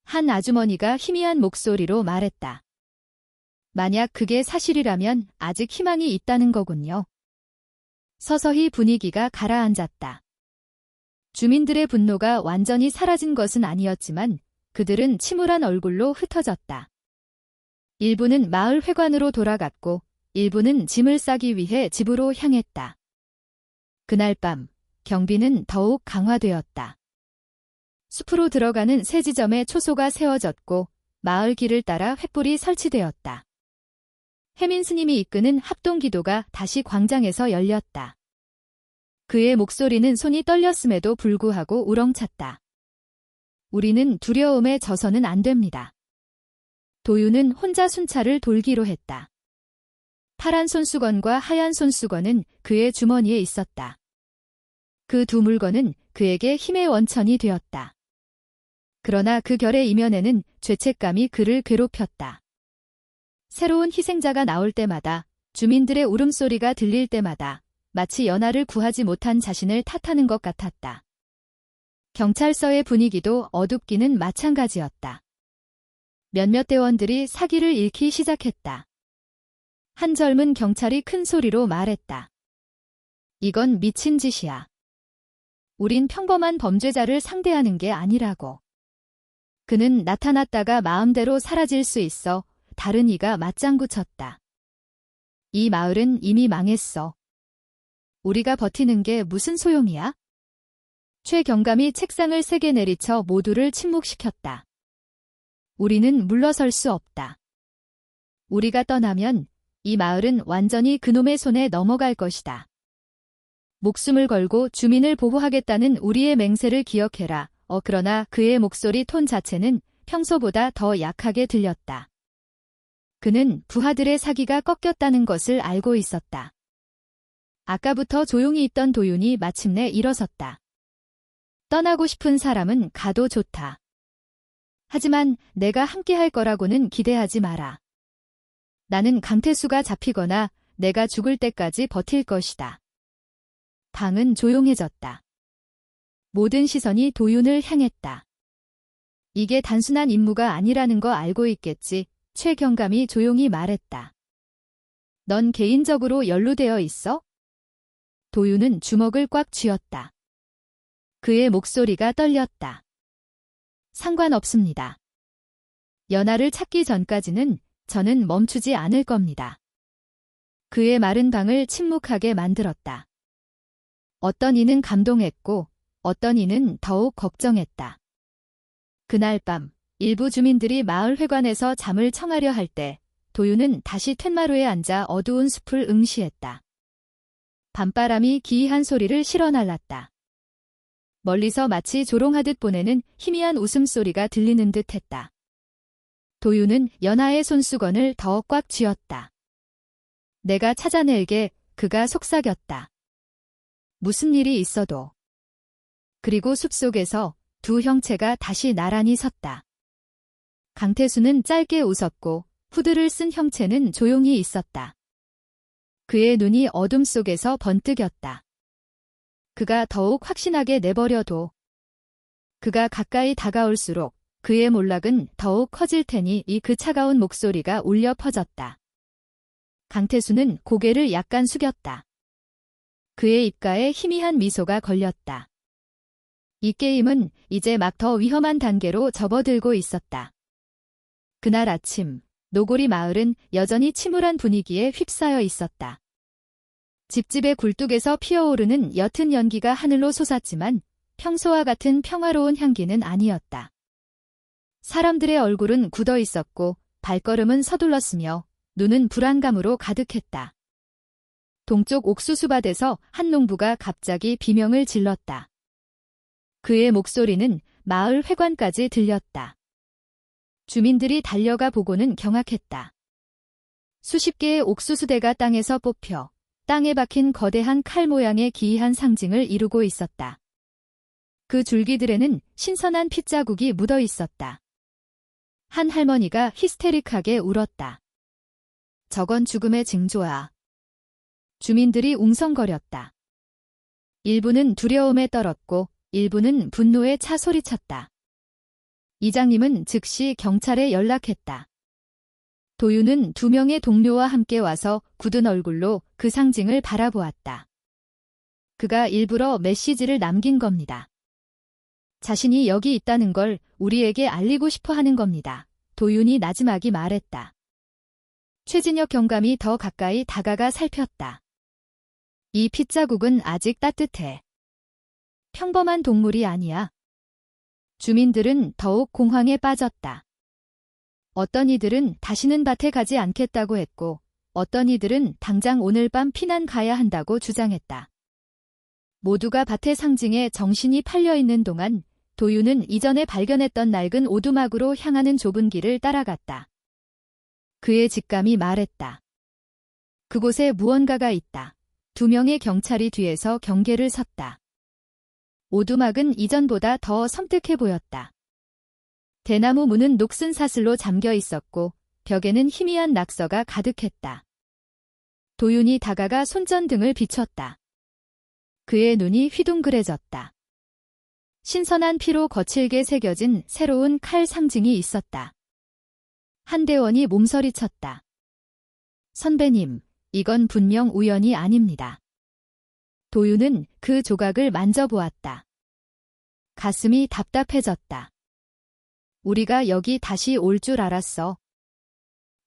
한 아주머니가 희미한 목소리로 말했다. 만약 그게 사실이라면 아직 희망이 있다는 거군요. 서서히 분위기가 가라앉았다. 주민들의 분노가 완전히 사라진 것은 아니었지만 그들은 침울한 얼굴로 흩어졌다. 일부는 마을 회관으로 돌아갔고 일부는 짐을 싸기 위해 집으로 향했다. 그날 밤 경비는 더욱 강화되었다. 숲으로 들어가는 새 지점에 초소가 세워졌고 마을 길을 따라 횃불이 설치되었다. 해민 스님이 이끄는 합동기도가 다시 광장에서 열렸다. 그의 목소리는 손이 떨렸음에도 불구하고 우렁찼다. 우리는 두려움에 져서는 안 됩니다. 도유는 혼자 순찰을 돌기로 했다. 파란 손수건과 하얀 손수건은 그의 주머니에 있었다. 그 두 물건은 그에게 힘의 원천이 되었다. 그러나 그 결의 이면에는 죄책감이 그를 괴롭혔다. 새로운 희생자가 나올 때마다, 주민들의 울음소리가 들릴 때마다 마치 연하를 구하지 못한 자신을 탓하는 것 같았다. 경찰서의 분위기도 어둡기는 마찬가지였다. 몇몇 대원들이 사기를 잃기 시작했다. 한 젊은 경찰이 큰 소리로 말했다. 이건 미친 짓이야. 우린 평범한 범죄자를 상대하는 게 아니라고. 그는 나타났다가 마음대로 사라질 수 있어. 다른 이가 맞장구 쳤다. 이 마을은 이미 망했어. 우리가 버티는 게 무슨 소용이야? 최 경감이 책상을 세게 내리쳐 모두를 침묵시켰다. 우리는 물러설 수 없다. 우리가 떠나면 이 마을은 완전히 그놈의 손에 넘어갈 것이다. 목숨을 걸고 주민을 보호하겠다는 우리의 맹세를 기억해라. 그러나 그의 목소리 톤 자체는 평소보다 더 약하게 들렸다. 그는 부하들의 사기가 꺾였다는 것을 알고 있었다. 아까부터 조용히 있던 도윤이 마침내 일어섰다. 떠나고 싶은 사람은 가도 좋다. 하지만 내가 함께할 거라고는 기대하지 마라. 나는 강태수가 잡히거나 내가 죽을 때까지 버틸 것이다. 방은 조용해졌다. 모든 시선이 도윤을 향했다. 이게 단순한 임무가 아니라는 거 알고 있겠지. 최 경감이 조용히 말했다. 넌 개인적으로 연루되어 있어? 도윤은 주먹을 꽉 쥐었다. 그의 목소리가 떨렸다. 상관없습니다. 연하를 찾기 전까지는 저는 멈추지 않을 겁니다. 그의 마른 방을 침묵하게 만들었다. 어떤 이는 감동했고 어떤 이는 더욱 걱정했다. 그날 밤 일부 주민들이 마을 회관에서 잠을 청하려 할 때 도윤은 다시 툇마루에 앉아 어두운 숲을 응시했다. 밤바람이 기이한 소리를 실어날랐다. 멀리서 마치 조롱하듯 보내는 희미한 웃음소리가 들리는 듯 했다. 도윤은 연하의 손수건을 더 꽉 쥐었다. 내가 찾아낼게. 그가 속삭였다. 무슨 일이 있어도. 그리고 숲속에서 두 형체가 다시 나란히 섰다. 강태수는 짧게 웃었고 후드를 쓴 형체는 조용히 있었다. 그의 눈이 어둠 속에서 번뜩였다. 그가 더욱 확신하게 내버려둬. 그가 가까이 다가올수록 그의 몰락은 더욱 커질 테니 이 그 차가운 목소리가 울려 퍼졌다. 강태수는 고개를 약간 숙였다. 그의 입가에 희미한 미소가 걸렸다. 이 게임은 이제 막 더 위험한 단계로 접어들고 있었다. 그날 아침, 노고리 마을은 여전히 침울한 분위기에 휩싸여 있었다. 집집의 굴뚝에서 피어오르는 옅은 연기가 하늘로 솟았지만 평소와 같은 평화로운 향기는 아니었다. 사람들의 얼굴은 굳어 있었고 발걸음은 서둘렀으며 눈은 불안감으로 가득했다. 동쪽 옥수수밭에서 한 농부가 갑자기 비명을 질렀다. 그의 목소리는 마을 회관까지 들렸다. 주민들이 달려가 보고는 경악했다. 수십 개의 옥수수대가 땅에서 뽑혀 땅에 박힌 거대한 칼 모양의 기이한 상징을 이루고 있었다. 그 줄기들에는 신선한 핏자국이 묻어 있었다. 한 할머니가 히스테릭하게 울었다. 저건 죽음의 징조야. 주민들이 웅성거렸다. 일부는 두려움에 떨었고 일부는 분노에 차 소리쳤다. 이장님은 즉시 경찰에 연락했다. 도윤은 두 명의 동료와 함께 와서 굳은 얼굴로 그 상징을 바라보았다. 그가 일부러 메시지를 남긴 겁니다. 자신이 여기 있다는 걸 우리에게 알리고 싶어 하는 겁니다. 도윤이 나지막이 말했다. 최진혁 경감이 더 가까이 다가가 살폈다. 이 핏자국은 아직 따뜻해. 평범한 동물이 아니야. 주민들은 더욱 공황에 빠졌다. 어떤 이들은 다시는 밭에 가지 않겠다고 했고, 어떤 이들은 당장 오늘 밤 피난 가야 한다고 주장했다. 모두가 밭의 상징에 정신이 팔려 있는 동안 도유는 이전에 발견했던 낡은 오두막으로 향하는 좁은 길을 따라갔다. 그의 직감이 말했다. 그곳에 무언가가 있다. 2명의 경찰이 뒤에서 경계를 섰다. 오두막은 이전보다 더 섬뜩해 보였다. 대나무 문은 녹슨 사슬로 잠겨 있었고 벽에는 희미한 낙서가 가득했다. 도윤이 다가가 손전등을 비췄다. 그의 눈이 휘둥그레졌다. 신선한 피로 거칠게 새겨진 새로운 칼 상징이 있었다. 한대원이 몸서리쳤다. 선배님, 이건 분명 우연이 아닙니다. 도윤은 그 조각을 만져보았다. 가슴이 답답해졌다. 우리가 여기 다시 올 줄 알았어.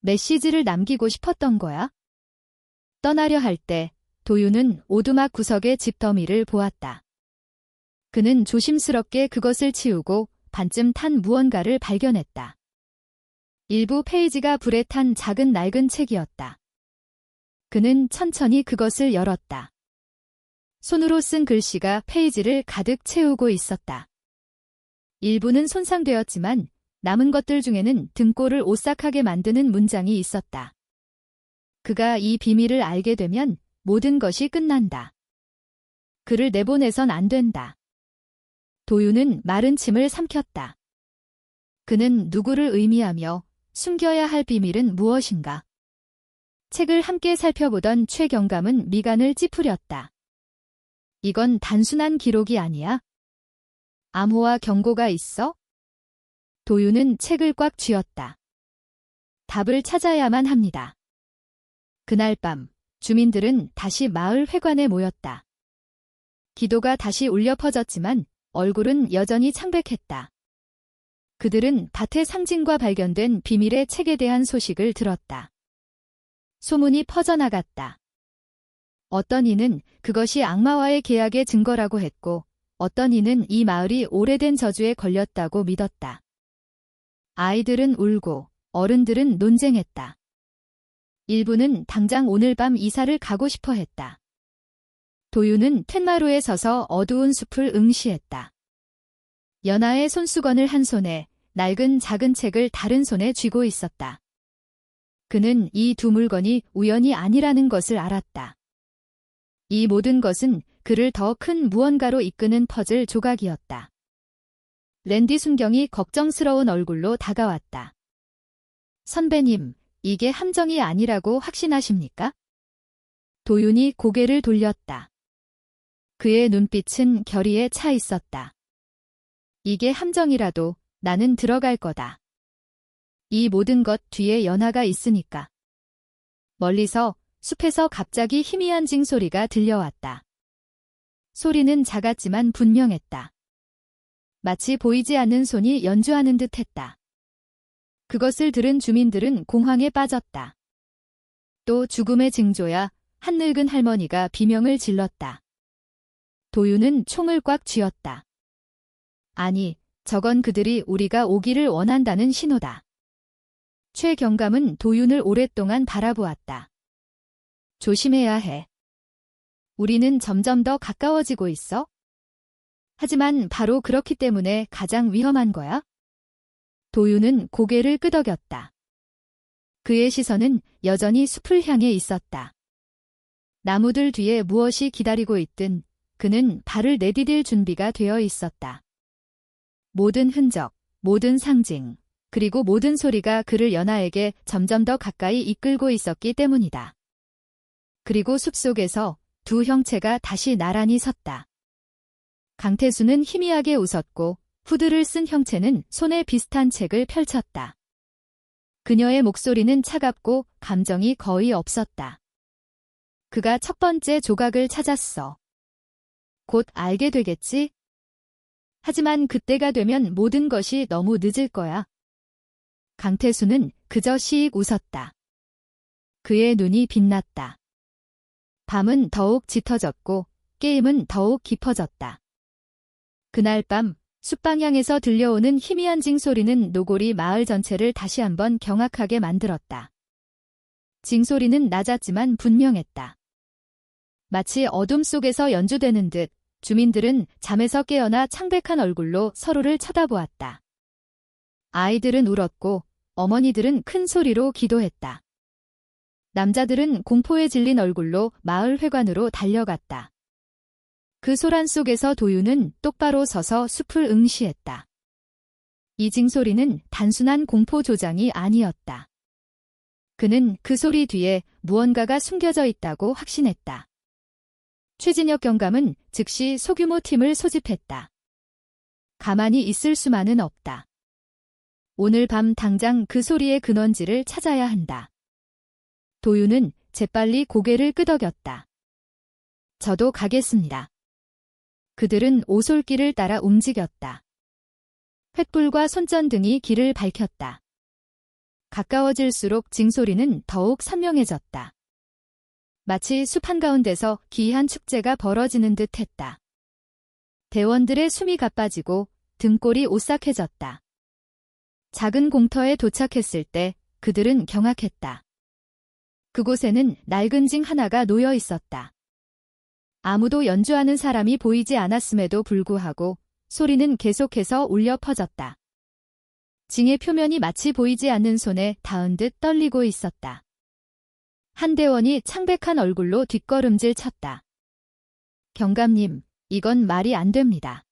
메시지를 남기고 싶었던 거야? 떠나려 할 때 도윤은 오두막 구석의 집더미를 보았다. 그는 조심스럽게 그것을 치우고 반쯤 탄 무언가를 발견했다. 일부 페이지가 불에 탄 작은 낡은 책이었다. 그는 천천히 그것을 열었다. 손으로 쓴 글씨가 페이지를 가득 채우고 있었다. 일부는 손상되었지만 남은 것들 중에는 등골을 오싹하게 만드는 문장이 있었다. 그가 이 비밀을 알게 되면 모든 것이 끝난다. 그를 내보내선 안 된다. 도윤은 마른 침을 삼켰다. 그는 누구를 의미하며 숨겨야 할 비밀은 무엇인가? 책을 함께 살펴보던 최경감은 미간을 찌푸렸다. 이건 단순한 기록이 아니야? 암호와 경고가 있어? 도윤은 책을 꽉 쥐었다. 답을 찾아야만 합니다. 그날 밤 주민들은 다시 마을 회관에 모였다. 기도가 다시 울려 퍼졌지만 얼굴은 여전히 창백했다. 그들은 밭의 상징과 발견된 비밀의 책에 대한 소식을 들었다. 소문이 퍼져나갔다. 어떤 이는 그것이 악마와의 계약의 증거라고 했고 어떤 이는 이 마을이 오래된 저주에 걸렸다고 믿었다. 아이들은 울고 어른들은 논쟁했다. 일부는 당장 오늘 밤 이사를 가고 싶어 했다. 도윤은 툇마루에 서서 어두운 숲을 응시했다. 연하의 손수건을 한 손에 낡은 작은 책을 다른 손에 쥐고 있었다. 그는 이 두 물건이 우연이 아니라는 것을 알았다. 이 모든 것은 그를 더 큰 무언가로 이끄는 퍼즐 조각이었다. 랜디 순경이 걱정스러운 얼굴로 다가왔다. 선배님, 이게 함정이 아니라고 확신하십니까? 도윤이 고개를 돌렸다. 그의 눈빛은 결의에 차 있었다. 이게 함정이라도 나는 들어갈 거다. 이 모든 것 뒤에 연하가 있으니까. 멀리서 숲에서 갑자기 희미한 징소리가 들려왔다. 소리는 작았지만 분명했다. 마치 보이지 않는 손이 연주하는 듯 했다. 그것을 들은 주민들은 공황에 빠졌다. 또 죽음의 징조야 한 늙은 할머니가 비명을 질렀다. 도윤은 총을 꽉 쥐었다. 아니, 저건 그들이 우리가 오기를 원한다는 신호다. 최경감은 도윤을 오랫동안 바라보았다. 조심해야 해. 우리는 점점 더 가까워지고 있어. 하지만 바로 그렇기 때문에 가장 위험한 거야. 도윤은 고개를 끄덕였다. 그의 시선은 여전히 숲을 향해 있었다. 나무들 뒤에 무엇이 기다리고 있든 그는 발을 내디딜 준비가 되어 있었다. 모든 흔적, 모든 상징, 그리고 모든 소리가 그를 연하에게 점점 더 가까이 이끌고 있었기 때문이다. 그리고 숲속에서 두 형체가 다시 나란히 섰다. 강태수는 희미하게 웃었고 후드를 쓴 형체는 손에 비슷한 책을 펼쳤다. 그녀의 목소리는 차갑고 감정이 거의 없었다. 그가 첫 번째 조각을 찾았어. 곧 알게 되겠지? 하지만 그때가 되면 모든 것이 너무 늦을 거야. 강태수는 그저 시익 웃었다. 그의 눈이 빛났다. 밤은 더욱 짙어졌고 게임은 더욱 깊어졌다. 그날 밤 숲방향에서 들려오는 희미한 징소리는 노골이 마을 전체를 다시 한번 경악하게 만들었다. 징소리는 낮았지만 분명했다. 마치 어둠 속에서 연주되는 듯 주민들은 잠에서 깨어나 창백한 얼굴로 서로를 쳐다보았다. 아이들은 울었고 어머니들은 큰 소리로 기도했다. 남자들은 공포에 질린 얼굴로 마을 회관으로 달려갔다. 그 소란 속에서 도윤은 똑바로 서서 숲을 응시했다. 이 징소리는 단순한 공포 조장이 아니었다. 그는 그 소리 뒤에 무언가가 숨겨져 있다고 확신했다. 최진혁 경감은 즉시 소규모 팀을 소집했다. 가만히 있을 수만은 없다. 오늘 밤 당장 그 소리의 근원지를 찾아야 한다. 도윤은 재빨리 고개를 끄덕였다. 저도 가겠습니다. 그들은 오솔길을 따라 움직였다. 횃불과 손전등이 길을 밝혔다. 가까워질수록 징소리는 더욱 선명해졌다. 마치 숲 한가운데서 기이한 축제가 벌어지는 듯 했다. 대원들의 숨이 가빠지고 등골이 오싹해졌다. 작은 공터에 도착했을 때 그들은 경악했다. 그곳에는 낡은 징 하나가 놓여 있었다. 아무도 연주하는 사람이 보이지 않았음에도 불구하고 소리는 계속해서 울려 퍼졌다. 징의 표면이 마치 보이지 않는 손에 닿은 듯 떨리고 있었다. 한 대원이 창백한 얼굴로 뒷걸음질 쳤다. 경감님, 이건 말이 안 됩니다.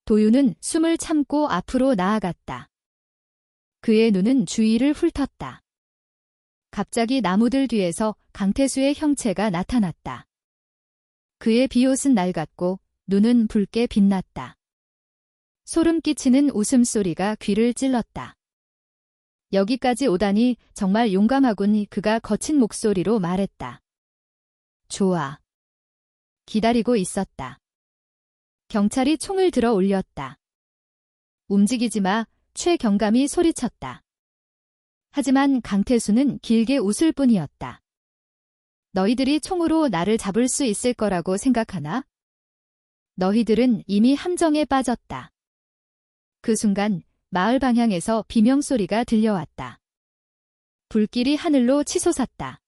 도윤은 숨을 참고 앞으로 나아갔다. 그의 눈은 주위를 훑었다. 갑자기 나무들 뒤에서 강태수의 형체가 나타났다. 그의 비옷은 낡았고 눈은 붉게 빛났다. 소름 끼치는 웃음소리가 귀를 찔렀다. 여기까지 오다니 정말 용감하군. 그가 거친 목소리로 말했다. 좋아. 기다리고 있었다. 경찰이 총을 들어 올렸다. 움직이지 마, 최 경감이 소리쳤다. 하지만 강태수는 길게 웃을 뿐이었다. 너희들이 총으로 나를 잡을 수 있을 거라고 생각하나? 너희들은 이미 함정에 빠졌다. 그 순간 마을 방향에서 비명소리가 들려왔다. 불길이 하늘로 치솟았다.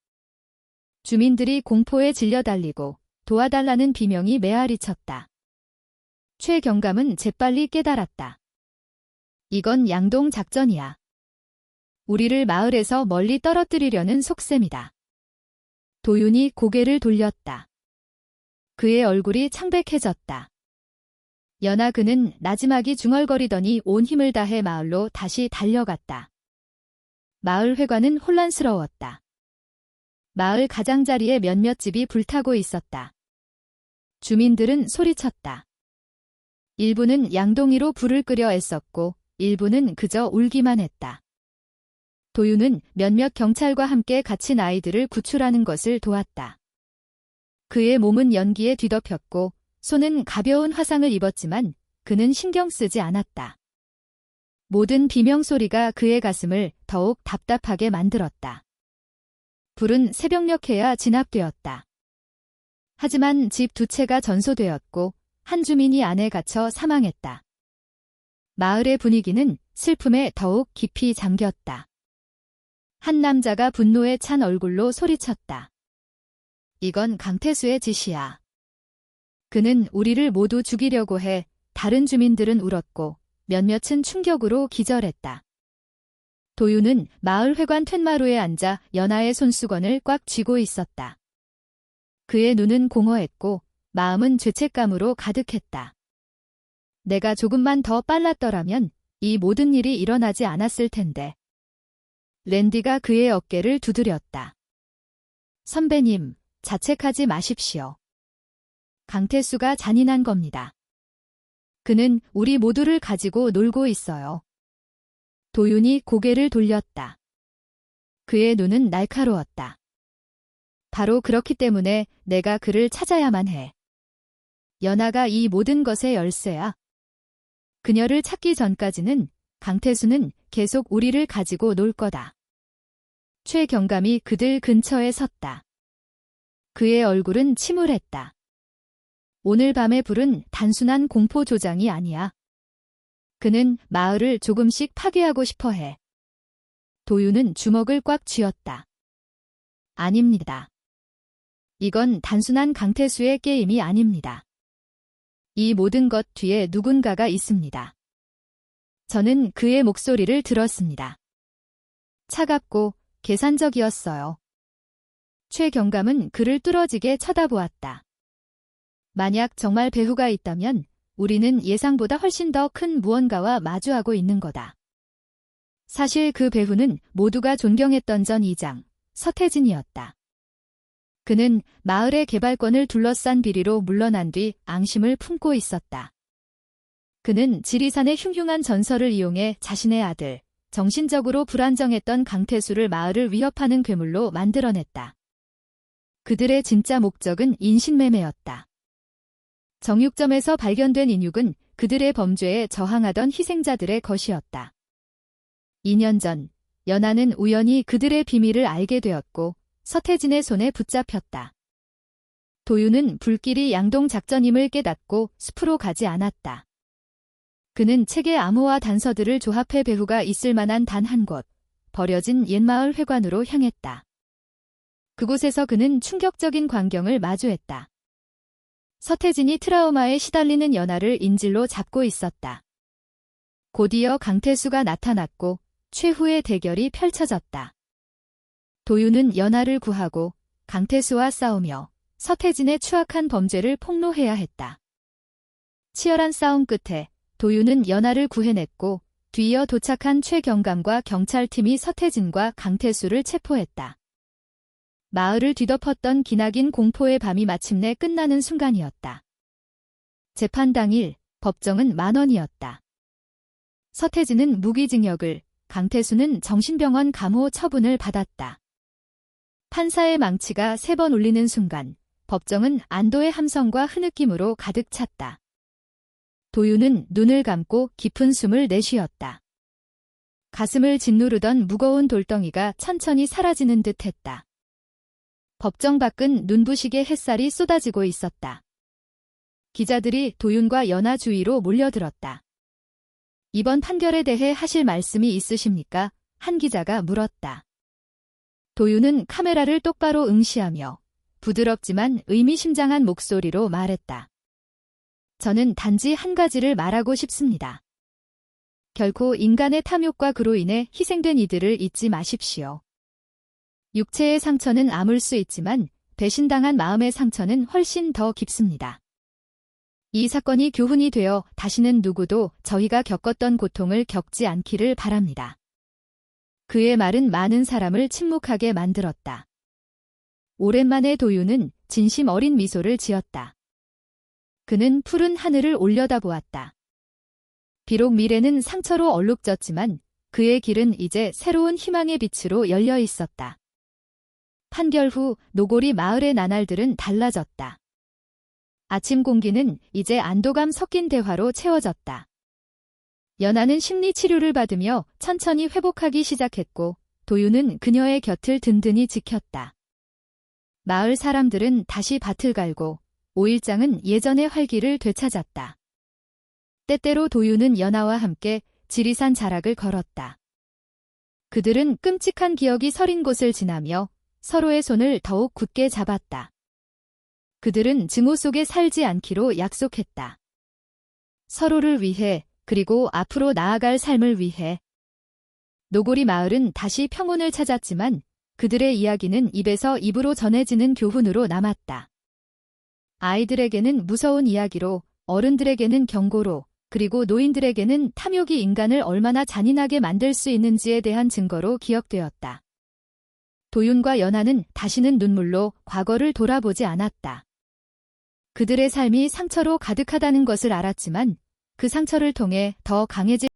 주민들이 공포에 질려달리고 도와달라는 비명이 메아리쳤다. 최 경감은 재빨리 깨달았다. 이건 양동 작전이야. 우리를 마을에서 멀리 떨어뜨리려는 속셈이다. 도윤이 고개를 돌렸다. 그의 얼굴이 창백해졌다. 연하 그는 나지막이 중얼거리더니 온 힘을 다해 마을로 다시 달려갔다. 마을 회관은 혼란스러웠다. 마을 가장자리에 몇몇 집이 불타고 있었다. 주민들은 소리쳤다. 일부는 양동이로 불을 끄려 애썼고 일부는 그저 울기만 했다. 도윤은 몇몇 경찰과 함께 갇힌 아이들을 구출하는 것을 도왔다. 그의 몸은 연기에 뒤덮였고 손은 가벼운 화상을 입었지만 그는 신경 쓰지 않았다. 모든 비명소리가 그의 가슴을 더욱 답답하게 만들었다. 불은 새벽녘에야 진압되었다. 하지만 집 두 채가 전소되었고 한 주민이 안에 갇혀 사망했다. 마을의 분위기는 슬픔에 더욱 깊이 잠겼다. 한 남자가 분노에 찬 얼굴로 소리쳤다. 이건 강태수의 짓이야. 그는 우리를 모두 죽이려고 해. 다른 주민들은 울었고 몇몇은 충격으로 기절했다. 도윤은 마을 회관 툇마루에 앉아 연하의 손수건을 꽉 쥐고 있었다. 그의 눈은 공허했고 마음은 죄책감으로 가득했다. 내가 조금만 더 빨랐더라면 이 모든 일이 일어나지 않았을 텐데. 랜디가 그의 어깨를 두드렸다. 선배님, 자책하지 마십시오. 강태수가 잔인한 겁니다. 그는 우리 모두를 가지고 놀고 있어요. 도윤이 고개를 돌렸다. 그의 눈은 날카로웠다. 바로 그렇기 때문에 내가 그를 찾아야만 해. 연하가 이 모든 것의 열쇠야. 그녀를 찾기 전까지는 강태수는 계속 우리를 가지고 놀 거다. 최 경감이 그들 근처에 섰다. 그의 얼굴은 침울했다. 오늘 밤의 불은 단순한 공포 조장이 아니야. 그는 마을을 조금씩 파괴하고 싶어 해. 도윤은 주먹을 꽉 쥐었다. 아닙니다. 이건 단순한 강태수의 게임이 아닙니다. 이 모든 것 뒤에 누군가가 있습니다. 저는 그의 목소리를 들었습니다. 차갑고 계산적이었어요. 최경감은 그를 뚫어지게 쳐다보았다. 만약 정말 배후가 있다면 우리는 예상보다 훨씬 더 큰 무언가와 마주하고 있는 거다. 사실 그 배후는 모두가 존경했던 전 이장, 서태진이었다. 그는 마을의 개발권을 둘러싼 비리로 물러난 뒤 앙심을 품고 있었다. 그는 지리산의 흉흉한 전설을 이용해 자신의 아들, 정신적으로 불안정했던 강태수를 마을을 위협하는 괴물로 만들어냈다. 그들의 진짜 목적은 인신매매였다. 정육점에서 발견된 인육은 그들의 범죄에 저항하던 희생자들의 것이었다. 2년 전, 연하는 우연히 그들의 비밀을 알게 되었고 서태진의 손에 붙잡혔다. 도윤은 불길이 양동 작전임을 깨닫고 숲으로 가지 않았다. 그는 책의 암호와 단서들을 조합해 배후가 있을 만한 단 한 곳, 버려진 옛마을 회관으로 향했다. 그곳에서 그는 충격적인 광경을 마주했다. 서태진이 트라우마에 시달리는 연하를 인질로 잡고 있었다. 곧이어 강태수가 나타났고 최후의 대결이 펼쳐졌다. 도윤은 연하를 구하고 강태수와 싸우며 서태진의 추악한 범죄를 폭로해야 했다. 치열한 싸움 끝에 도윤은 연하를 구해냈고 뒤이어 도착한 최경감과 경찰팀이 서태진과 강태수를 체포했다. 마을을 뒤덮었던 기나긴 공포의 밤이 마침내 끝나는 순간이었다. 재판 당일 법정은 만원이었다. 서태진은 무기징역을, 강태수는 정신병원 감호 처분을 받았다. 판사의 망치가 3번 울리는 순간 법정은 안도의 함성과 흐느낌으로 가득 찼다. 도윤은 눈을 감고 깊은 숨을 내쉬었다. 가슴을 짓누르던 무거운 돌덩이가 천천히 사라지는 듯했다. 법정 밖은 눈부시게 햇살이 쏟아지고 있었다. 기자들이 도윤과 연하 주위로 몰려들었다. 이번 판결에 대해 하실 말씀이 있으십니까? 한 기자가 물었다. 도윤은 카메라를 똑바로 응시하며 부드럽지만 의미심장한 목소리로 말했다. 저는 단지 한 가지를 말하고 싶습니다. 결코 인간의 탐욕과 그로 인해 희생된 이들을 잊지 마십시오. 육체의 상처는 아물 수 있지만 배신당한 마음의 상처는 훨씬 더 깊습니다. 이 사건이 교훈이 되어 다시는 누구도 저희가 겪었던 고통을 겪지 않기를 바랍니다. 그의 말은 많은 사람을 침묵하게 만들었다. 오랜만에 도윤은 진심 어린 미소를 지었다. 그는 푸른 하늘을 올려다보았다. 비록 미래는 상처로 얼룩졌지만 그의 길은 이제 새로운 희망의 빛으로 열려 있었다. 판결 후 노골이 마을의 나날들은 달라졌다. 아침 공기는 이제 안도감 섞인 대화로 채워졌다. 연하는 심리치료를 받으며 천천히 회복하기 시작했고 도윤은 그녀의 곁을 든든히 지켰다. 마을 사람들은 다시 밭을 갈고 오일장은 예전의 활기를 되찾았다. 때때로 도윤은 연하와 함께 지리산 자락을 걸었다. 그들은 끔찍한 기억이 서린 곳을 지나며 서로의 손을 더욱 굳게 잡았다. 그들은 증오 속에 살지 않기로 약속했다. 서로를 위해 그리고 앞으로 나아갈 삶을 위해. 노고리 마을은 다시 평온을 찾았지만 그들의 이야기는 입에서 입으로 전해지는 교훈으로 남았다. 아이들에게는 무서운 이야기로, 어른들에게는 경고로, 그리고 노인들에게는 탐욕이 인간을 얼마나 잔인하게 만들 수 있는지에 대한 증거로 기억되었다. 도윤과 연하는 다시는 눈물로 과거를 돌아보지 않았다. 그들의 삶이 상처로 가득하다는 것을 알았지만 그 상처를 통해 더 강해진